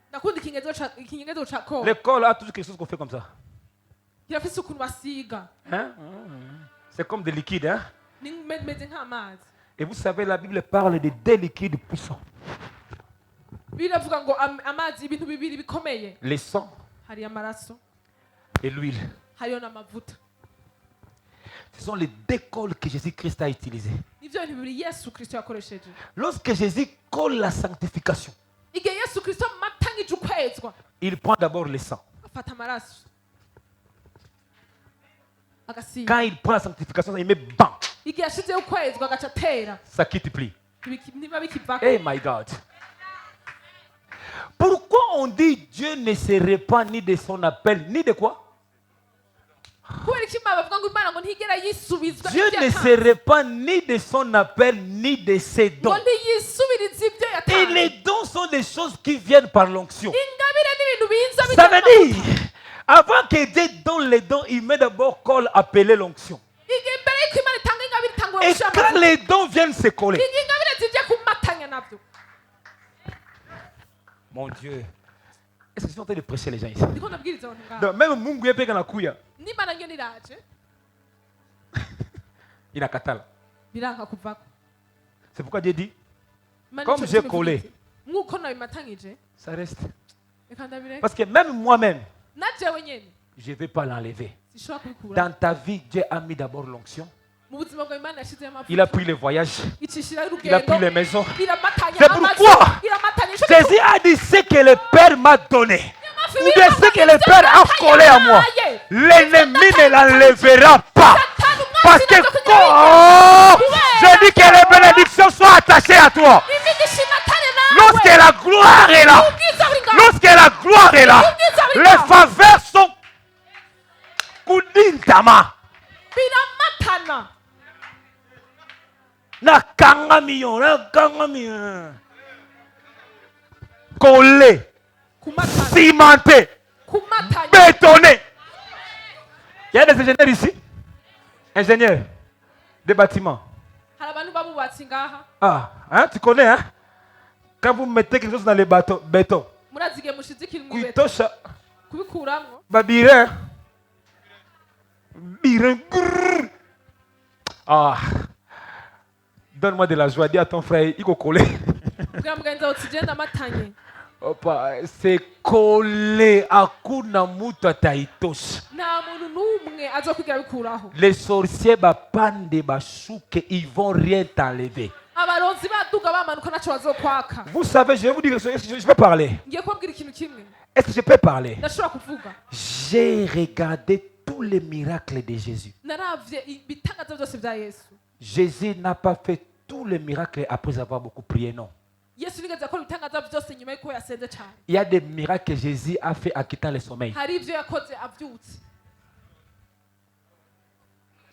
ndakunda ikinyegezo ca kore Le col a toujours quelque chose qu'on fait comme ça. kirafise ukuntu basiga Hein? C'est comme des liquides. Hein? meze nk'amazi. Et vous savez, la Bible parle de 2 liquides puissants. biravuga ngo amazi ibintu bibiri bikomeye, Le sang hari amaraso et l'huile. hariyo n'amavuta. Ce sont les 2 cols que Jésus-Christ a utilisés. nivyo bintu bibiri yesu kristo yakoresheje. Lorsque Jésus colle la sanctification, igihe yesu kristo matangije ukwezwa il prend d'abord le sang. afata amaraso agasiga. Quand il prend la sanctification, il met bam, igihe yashizeho ukwezwa agaca atera ça quitte plus. niba bikivako. Hey my God. Pourquoi on dit Dieu ne se répand ni de son appel, ni de quoi? kubera iki bavuga ngo imana ngo ntigera yisubizwa Dieu ibyo ne yatanze. se répand ni de son appel, ni de ses ngo dons. ntiyisubirize ibyo Et yatanze. les dons sont des choses qui viennent par l'onction. ingabire n'ibintu biza Ça bijya veut mu mavuta. dire, avant que Dieu donne les dons, il met d'abord col appelé l'onction. igihe imbere y'uko imana itanga ingabire itangwa Et gushyira quand amavuta. les dons viennent se coller, igihe ingabire zijya kumatanya nabyo. mon Dieu, est-ce que je suis en train de prêcher les gens ici? ndiko ndabwiriza abantu ngaho. Donc, même Mungu yepeka na kuya, n'imana nyo niraje inakatala. biranka kuvako. C'est pourquoi Dieu dit, Imana Comme ico j'ai kintu collé. ivuze. nk'uko nabimatanyije ça reste. reka ndabireke. Parce que même moi-même, na jewe nyene je ne vais pas l'enlever. sishobora kubikura. Dans ta vie, Dieu a mis d'abord l'onction. mu buzima bwawe imana yashyizeho amavuta. Il a pris les voyages. icishiraho Il a pris urugendo les maisons. iramatanya C'est amazu, pourquoi iramatanya ico Jésus a dit ce que le Père m'a donné. Ou bien ce que le Père a collé à moi. L'ennemi ne l'enlèvera pas. Parce que je dis que les bénédictions soient attachées à toi. imigisha imatane nawe. Lorsque la gloire est là, ubwiza buri ngaho. lorsque la gloire est là, les faveurs sont kudintama. biramatana. Nakangami. Collé, kumatana cimenté, kumatanya. bétonné. Il y a des ingénieurs ici. Ingénieurs des bâtiments. hari abantu babubatsi ngaha Ah, hein, tu connais, hein? Quand vous mettez quelque chose dans les béton, murazi igihe mushize ikintu mu ibeto kuitosha, kubikuramwo babire, grrr. Ah, donne-moi de la joie, dis à ton frère, il faut coller. bwira mugenzi wawe uti genda amatanye. Opa, c'est collé, hakuna mutu ataitosha. nta muntu n'umwe azokwigira bikuraho. Les sorciers bapande bashuke, ils vont rien t'enlever. abaronzi baduga bamanuka ntacyo bazokwaka. Vous savez, je vais vous dire, je peux parler. ngiye kubabwira ikintu kimwe Est-ce que je peux parler? ndashobora kuvuga. J'ai regardé tous les miracles de Jésus. naravye ibitangaza byose bya yesu. Jésus n'a pas fait tous les miracles après avoir beaucoup prié, non. yesu nigeze akora ibitangaza byose nyuma y'uko yasenze cyane. Il y a des miracles que Jésus a fait en quittant le sommeil. hari ibyo yakoze abyutse.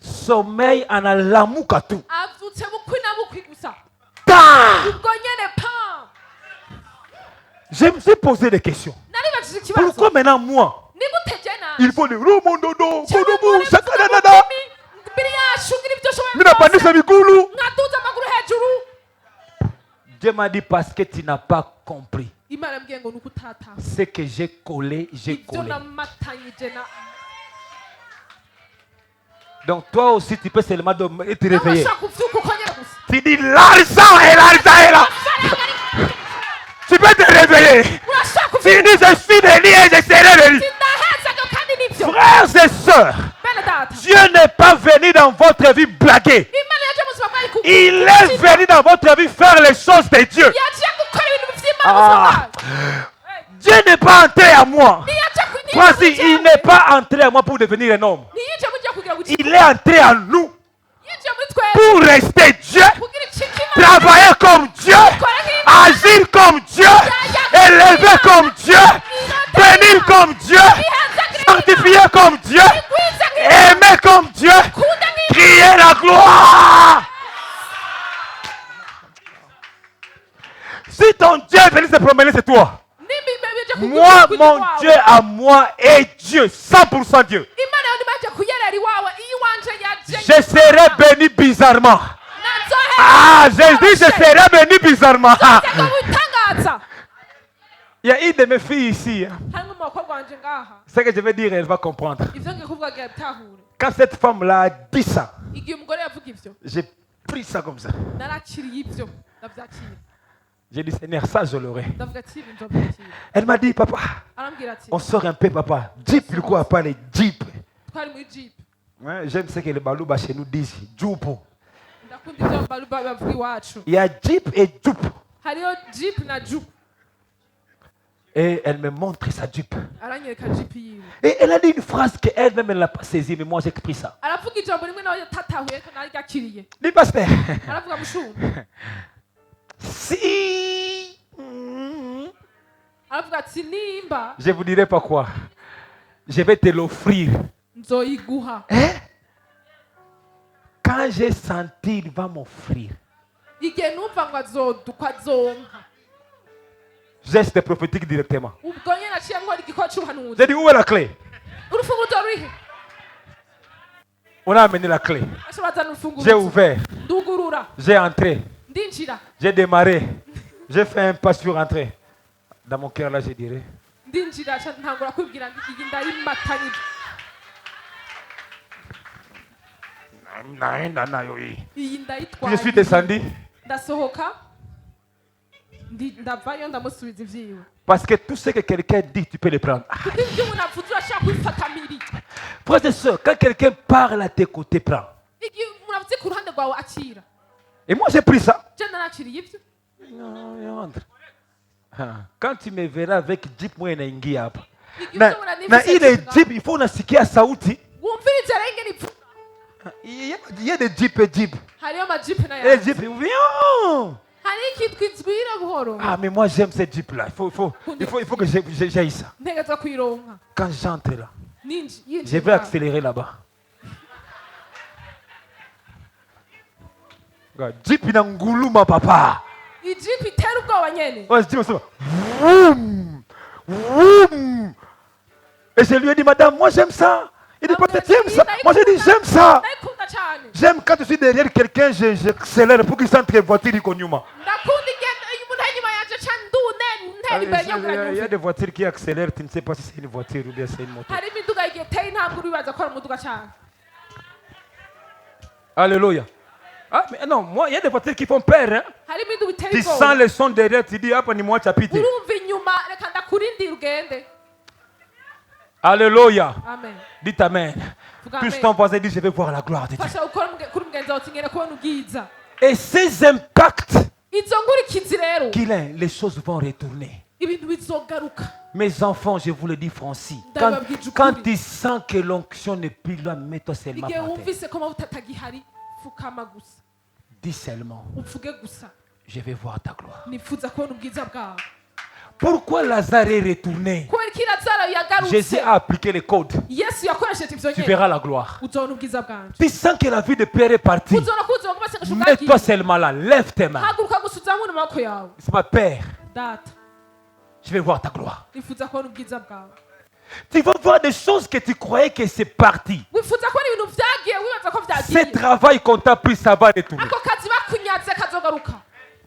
Sommeil en alamuka tout. abyutse bukwi na bukwi gusa. Ta! ubwo nyene pam. Je me suis posé des questions. naribajije ikibazo. Pourquoi maintenant moi? nigute jena. Il faut le romondodo, kodobu, sakanada. Mina pandisa mikulu. ngatuza amaguru hejuru. Dieu m'a dit parce que tu n'as pas compris. imana yambwiye ngo nuko utataha. Ce que j'ai collé, j'ai ibyo collé. namatanyije na. Donc toi aussi tu peux seulement te réveiller. Nawe ushaka kuvyuka ukongera gusa. Tu dis l'argent est là. Tu peux te réveiller. urashaka Tu kuvyuka. dis je suis de lit et je serai de lit. sindahezaga kandi nibyo. Frères et sœurs, bene data. Dieu n'est pas venu dans votre vie blaguer. imana yaje mu buzima bwawe kuko. Il est venu dans votre vie faire les choses de Dieu. yaje gukora ibintu by'imana mu buzima bwawe. Dieu n'est pas entré à moi. ntiyaje Voici, il n'est pas entré à moi pour devenir un homme. ntiyinjiye mu gihe kugira ngo ukire. Il est entré à nous yinjiye muri twebwe pour rester Dieu, kugira ikintu imana. travailler comme Dieu, agir comme Dieu, élever comme Dieu, bénir comme Dieu, sanctifier comme Dieu, aimer comme Dieu, crier la gloire. Si ton Dieu est venu se promener, c'est toi. Moi, mon Dieu à moi est Dieu, 100% Dieu. imana yawe nimaje kuyerera iwawe iyo iwanje yaje. Je serai béni bizarrement. Ah, j'ai dit je serai béni bizarrement. witangaza. Il y a une de mes filles ici. harimo umukobwa wanje ngaha. Ce que je vais dire, elle va comprendre. ivyo ngiye kuvuga agira bitahure. Quand cette femme-là a dit ça, igihe umugore yavuga ivyo j'ai pris ça comme ça. narakiriye ivyo ndavyakira. J'ai dit, Seigneur, ça je l'aurai. ndavuga ati ibi nzobyakira. Elle m'a dit, papa, arambwira ati on sort un peu, papa. Jeep, le quoi, pas les Jeep. twari muri jeep. Ouais, j'aime ce que les balouba chez nous disent. Jupo. ndakunda ivyo baluba bavuga iwacu. Il y a Jeep et Jup. hariyo jeep na jup. Et elle me montre sa Jeep. aranyereka jeep yiwe. Et elle a dit une phrase qu'elle-même, elle n'a pas saisie, mais moi j'ai pris ça. aravuga ijambo rimwe nawe yatatahuye ko nari gakiriye. Dis, pasteur. aravuga mushumba. Si. aravuga ati nimba Je vous dirai pas quoi. Je vais te l'offrir. nzoyiguha. Hein? Quand j'ai senti, il va m'offrir. igihe numva ngo azoduka azonka. Geste prophétique directement. ubwo nyine naciye nkora igikora cy'ubuhanuzi. J'ai dit, où est la clé? urufunguzo rurihe. On a amené la clé. ashobora kuzana J'ai urufunguzo. ouvert. ndugurura. J'ai entré. ndinjira. J'ai démarré. J'ai fait un pas sur entrée. Dans mon cœur, là, je dirais. ndinjira ca ntangura kwibwira ngo iyi ndayimatanyije. iyi ndayitwaye. Je suis descendu. ndasohoka. ndavayo ndamusubiza ivyiwe. Parce que tout ce que quelqu'un dit, tu peux le prendre. kuko ivyo umuntu avuze urashaka kubifata miri. Frères et sœurs, quand quelqu'un parle à tes côtés, prends. igihe umuntu avuze ku ruhande rwawe akira. Et moi, j'ai pris ça. je narakiriye ivyo. Quand tu me verras avec Jeep, moi, il hapa. igihe Na uzobona na nifise ile ikintu Jeep, il faut unasikia sauti. wumvirize renge nipfu. Il y a des Jeep et Jeep. hariyo amajipe na Et les yawe. Jeep, viens. hari ikitwa inzwira buhoro. Ah, mais moi, j'aime cette Jeep-là. Il faut que j'aille ça. ntegetswe kuyironka. Quand j'entre là, ninji je vais accélérer là-bas. Regarde, Jeep, il a un goulou, papa. ijipe itera ubwoba nyene. Ouais, je dis, vroom, vroom. Et je lui ai dit, madame, moi j'aime ça. Il dit, peut-être j'aime ça. Moi j'ai dit, j'aime ça. ndayikunda cyane. J'aime quand je suis derrière quelqu'un, j'accélère pour qu'il sente que la voiture est connue. ndakunda igenda iyo umuntu ari inyuma yanje ca ndune ntera imbere yo Il y a kuranyumva. des voitures qui accélèrent, tu ne sais pas si c'est une voiture ou bien c'est une moto. hari imiduga igihe iteye intambwe uribaza ko ari umuduga cyane. Alléluia. Ah, mais non, moi, il y a des voitures qui font peur. Hein? hari imiduga iteye Tu sens ubwoba. le son derrière, tu dis, ah, pas ni moi, tu as pitié. urumva inyuma reka ndakurindira ugende. Alléluia. amen. Dites Amen. vuga Tous amen. ton voisin dit, je vais voir la gloire de Dieu. fasha ukora kuri mugenzi wawe utingene kubona ubwiza. Et ces impacts izo nkurikizi rero qu'il a, les choses vont retourner. ibintu bizogaruka. Mes enfants, je vous le dis, Francis, D'ailleurs, quand tu sens que l'onction n'est plus là, mets-toi seulement igihe par terre. wumvise ko amavuta atagihari fukama gusa. dis seulement, uvuge gusa je vais voir ta gloire. nifuza kubona ubwiza bwawe. Pourquoi Lazare est retourné? Kubera iki Lazaro Jésus yagarutse? a appliqué les codes. Yesu yakoresheje ivyo Tu nyene. verras la gloire. Uzobona ubwiza bwanje. Tu sens que la vie de Pierre est partie. Uzobona ko ubuzima bw'amasengesho Mets-toi bwagiye. seulement là. Lève tes mains. Haguruka gusa uzamure amaboko yawe. C'est ma Père. Data, Je vais voir ta gloire. nifuza kubona ubwiza bwawe. Tu vas voir des choses que tu croyais que c'est parti. Wifuza kubona ibintu vyagiye wibaza ko Ce vyagiye. travail qu'on t'a pris, ça va retourner. Ako kazi bakunyaze kazogaruka.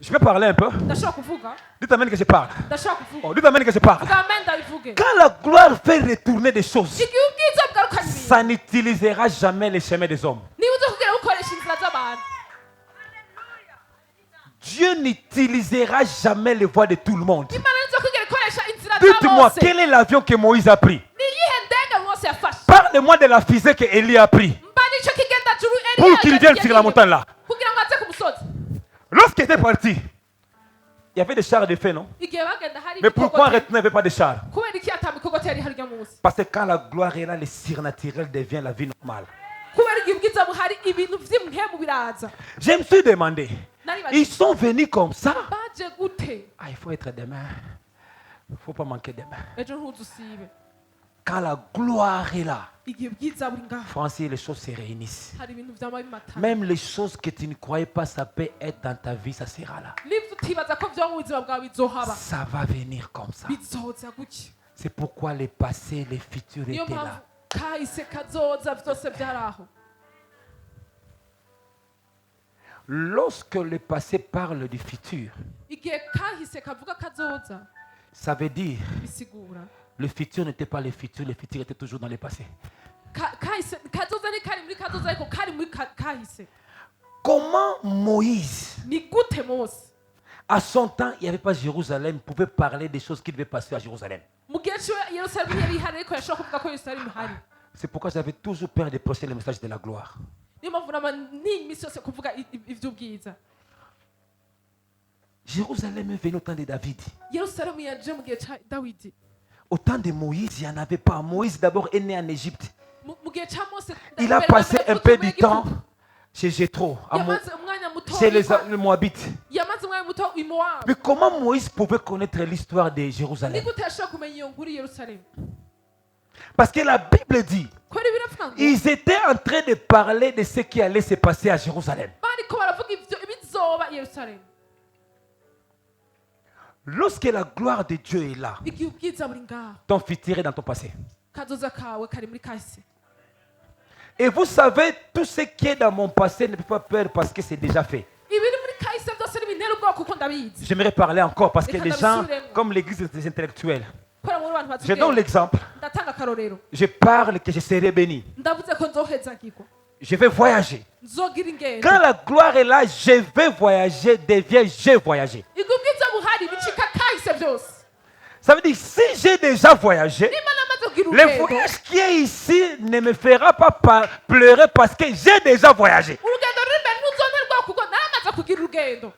Je peux parler un peu? Ndashobora kuvuga? Dites amen que je parle. Ndashobora kuvuga? Oh, dites amen que je parle. Vuga amen ndabivuge. Quand la gloire fait retourner des choses, Igihe ubwiza bwarukanye ibintu. ça n'utilisera jamais les chemins des hommes. Niba uza kugira ukoresha inzira z'abantu. Dieu n'utilisera jamais les voies de tout le monde. Imana nizo kugira ikoresha inzira za Dites-moi, bose. quel est l'avion que Moïse a pris? Ni iyihe ndege Mose yafashe? Parlez-moi de la fusée que Élie a pris Mba nico kigenda juru Eliya pour qu'il vienne sur la montagne là. kugira ngo aze ku musozi. Lorsqu'il était parti, il y avait des chars de feu, non? Igihe bagenda hari Mais pourquoi ibikogoteri. il n'y avait pas de chars? Kubera iki ata mikogoteri harya munsi? Parce que quand la gloire est là, le surnaturel devient la vie normale. Kubera igihe ubwiza buhari ibintu vy'imhemu biraza. Je me suis demandé, Nari ils bati sont venus comme ça? baje gute? Ah, il faut être demain. Il ne faut pas manquer demain. Ejo ntuzusibe. Quand la gloire est là, Igihe ubwiza buri ngaho Francis, les choses se réunissent. hari ibintu vyama bimatana. Même les choses que tu ne croyais pas, ça peut être dans ta vie, ça sera là. N'ivyo utibaza ko vyo mu buzima bwawe bizohaba. Ça va venir comme ça. Bizoza gutya. C'est pourquoi les passés, les futurs Niyo étaient mpamvu là. kahise kazoza vyose vyaraho. Lorsque le passé parle du futur, Igihe kahise kavuga kazoza ça veut dire bisigura le futur n'était pas le futur était toujours dans le passé. kahise kazoza ni kari muri kazoza ariko kari muri kahise. Comment Moïse, Ni gute Mose à son temps, il n'y avait pas Jérusalem, pouvait parler des choses qui devaient passer à Jérusalem. mu gihe ciwe Yerusalemu yari ihari ariko yashobora kuvuga ko Yerusalemu ihari. C'est pourquoi j'avais toujours peur de prêcher le message de la gloire. Niyo mpamvu nama n'imisi yose kuvuga ivy'ubwiza. Jérusalem est venu au temps de David. Yerusalemu yaje mu gihe ca Dawidi. Au temps de Moïse, il n'y en avait pas. Moïse d'abord est né en Égypte. Mu gihe ca Mose Il a passé un peu du temps chez Jéthro, yamaze umwanya muto chez les Moabites. yamaze umwanya muto i Moab. Mais comment Moïse pouvait connaître l'histoire de Ni Jérusalem? gute yashobora kumenya iyo nkuru i Yerusalemu? Parce que la Bible dit, Kubera biravuga ngo ils étaient en train de parler de ce qui allait se passer à Jérusalem. bariko baravuga ivyo ibizoba i Yerusalemu. Lorsque la gloire de Dieu est là, Igihe ubwiza buri ngaho ton futur est dans ton passé. kazoza kawe kari muri kahise. Et vous savez, tout ce qui est dans mon passé ne peut pas peur parce que c'est déjà fait. Ibiri muri kahise byose n'ibintera ubwoba kuko ndabizi. J'aimerais parler encore parce que Et les quand gens, on a comme l'église des intellectuels, Kubera muri abantu je donne bazi l'exemple. ndatanga akarorero. Je parle que je serai béni. Ndavuze ko nzohezagirwa. Je vais voyager. Nzogira ingendo. Quand la gloire est là, je vais voyager, devient j'ai voyagé. Igihe ubwiza buhari bicika kahise byose. Ça veut dire, si j'ai déjà voyagé, Niba namaze kugira le urugendo voyage qui est ici ne me fera pas pleurer parce que j'ai déjà voyagé. urugendo ruri imbere ntuzonterwa kuko naramaze kugira urugendo.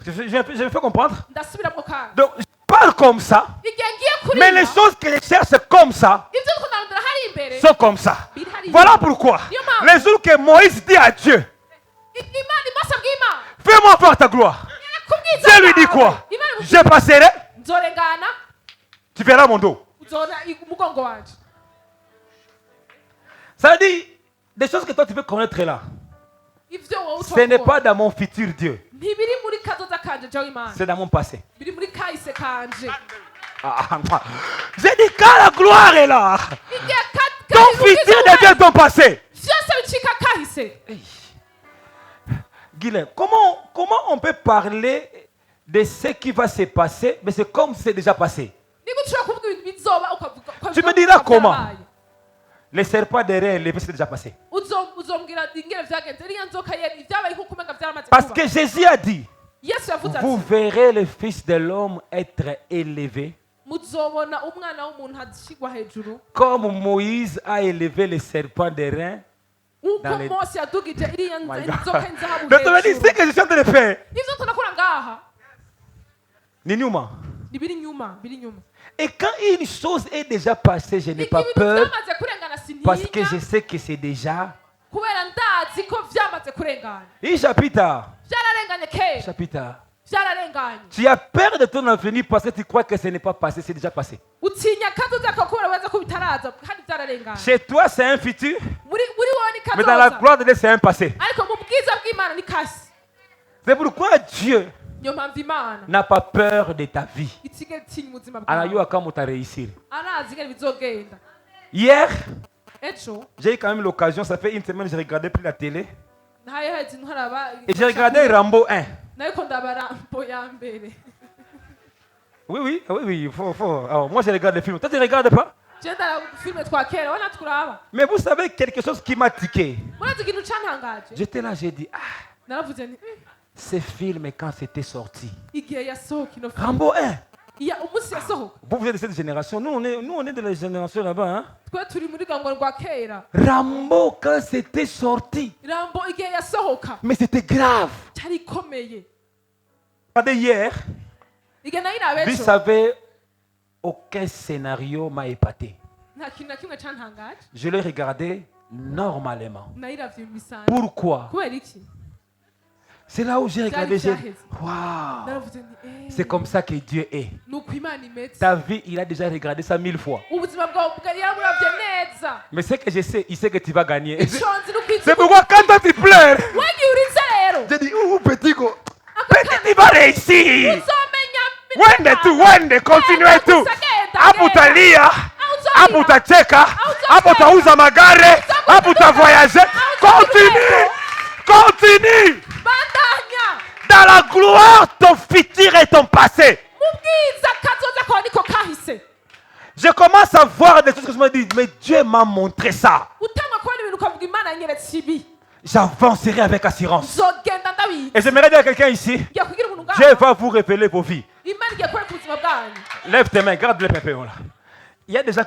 Je me fais comprendre? Ndasubiramo kandi. Donc, je parle comme ça, Igihe ngiye mais les kuririmba choses que je cherche comme ça ibyo tukunarondera hari imbere sont comme ça. biri hari Voilà pourquoi, les jours que Moïse dit à Dieu, Imana Mose bw'Imana fais-moi voir ta gloire. kubwiza Dieu lui dit quoi? Imana Je passerai, nzorengana tu verras mon dos. uzona umugongo wanje. Ça veut dire, des choses que toi tu veux connaître là, Ivyo wowe ce n'est utokubona pas dans mon futur Dieu, ntibiri muri kazoza kanje jawe Imana c'est dans mon passé. biri muri kahise kanje. J'ai dit, quand la gloire est là, Igihe ton futur devient ton passé. vyose bicika kahise. Guilhem, comment on peut parler de ce qui va se passer, mais c'est comme c'est déjà passé? Niba ushobora kuvuga ibintu bizoba ukavuga Tu me diras comment? Le serpent derrière l'élevé, c'est déjà passé. uzombwira ingene vyagenze iriya nzoka yera ivyabaye nk'uko umenga vyaramaze Parce kuba. que Jésus a dit, Yesu yavuze vous ati verrez le Fils de l'homme être élevé, muzobona umwana w'umuntu ashigwa hejuru comme Moïse a élevé le serpent des reins. nk'uko Dans les- Mose yadugije iriya My God. nzoka y'inzahabu Donc, tu me dis, hejuru. ce que je suis en train de faire, Ivyo tunakora ngaha ni Numa. ni biri inyuma biri inyuma. Et quand une chose est déjà passée, je n'ai Igihe pas ibintu peur vyamaze kurengana parce que je sintinya sais que c'est déjà. kubera ndazi ko vyamaze kurengana Il chapitre. byararenganye kera Chapitre. byararenganye Tu as peur de ton avenir parce que tu crois que ce n'est pas passé, c'est déjà passé. utinya kazoza kakubera weza ko bitaraza kandi byararenganye Chez toi, c'est un futur, muri wowe ni mais dans la kazoza gloire de Dieu, c'est un passé. ariko mu bwiza bw'Imana ni kasi C'est pourquoi Dieu niyo mpamvu Imana n'a pas peur de ta vie. itigera itinya ubuzima bwawe Anayua kama uta réussir. arazi ingene bizogenda Hier, ejo j'ai eu quand même l'occasion, ça fait une semaine, j'ai regardé plus la télé. ntaheheze ntaraba Et j'ai regardé Rambo 1. nariko ndabara mbo ya mbere Oui, il faut. Alors, moi, je regarde les films. Toi, tu ne regardes pas? je ndara filme twa kera wana tukuraba Mais vous savez quelque chose qui m'a tiqué. murazi ikintu cantangaje J'étais là, j'ai dit, naravuze nti ces films, quand c'était sorti. igihe yasohoka ino filme Rambo 1. iya umunsi yasohoka Vous êtes de cette génération. Nous, on est de la génération là-bas. Hein? twe turi muri gango rwa kera Rambo, quand c'était sorti. rambo igihe yasohoka Mais c'était grave. cyari ikomeye Regardez hier, igihe nayo irabe vous ejo savez, aucun scénario m'a épaté. nta kintu na kimwe cantangaje Je l'ai regardé normalement. nayo iravye bisanzwe Pourquoi? kubera iki C'est là où j'ai regardé. Byari J'ai... byaheze. Waouh! naravuze nti C'est comme ça que Dieu est. nuko Imana imeze Ta vie, il a déjà regardé ça 1000 fois. ubuzima bwawe bwari yaraburavye neza Mais ce que je sais, il sait que tu vas gagner. ico nzi nuko izi C'est pourquoi quand toi tu pleures, wagiye urinze rero je dis, petit go, petit tu vas réussir. uzomenya Wende, continuez tout. Hapo utalia, hapo utacheka, hapo utauza magari, hapo utavoyager. Continue. bandanya Dans la gloire, ton futur et ton passé. mu bwiza kazoza kawe niko kahise Je commence à voir des choses que je me dis, mais Dieu m'a montré ça. utanga kubona ibintu ukavuga Imana yanyeretse ibi J'avancerai avec assurance. nzogenda ndabizi Et j'aimerais dire à quelqu'un ici, ngiye kugira umuntu Dieu ngaha va vous révéler vos vies. Imana igiye kubera ku buzima bwanyu Lève tes mains, garde les pépés. Voilà. Il y a déjà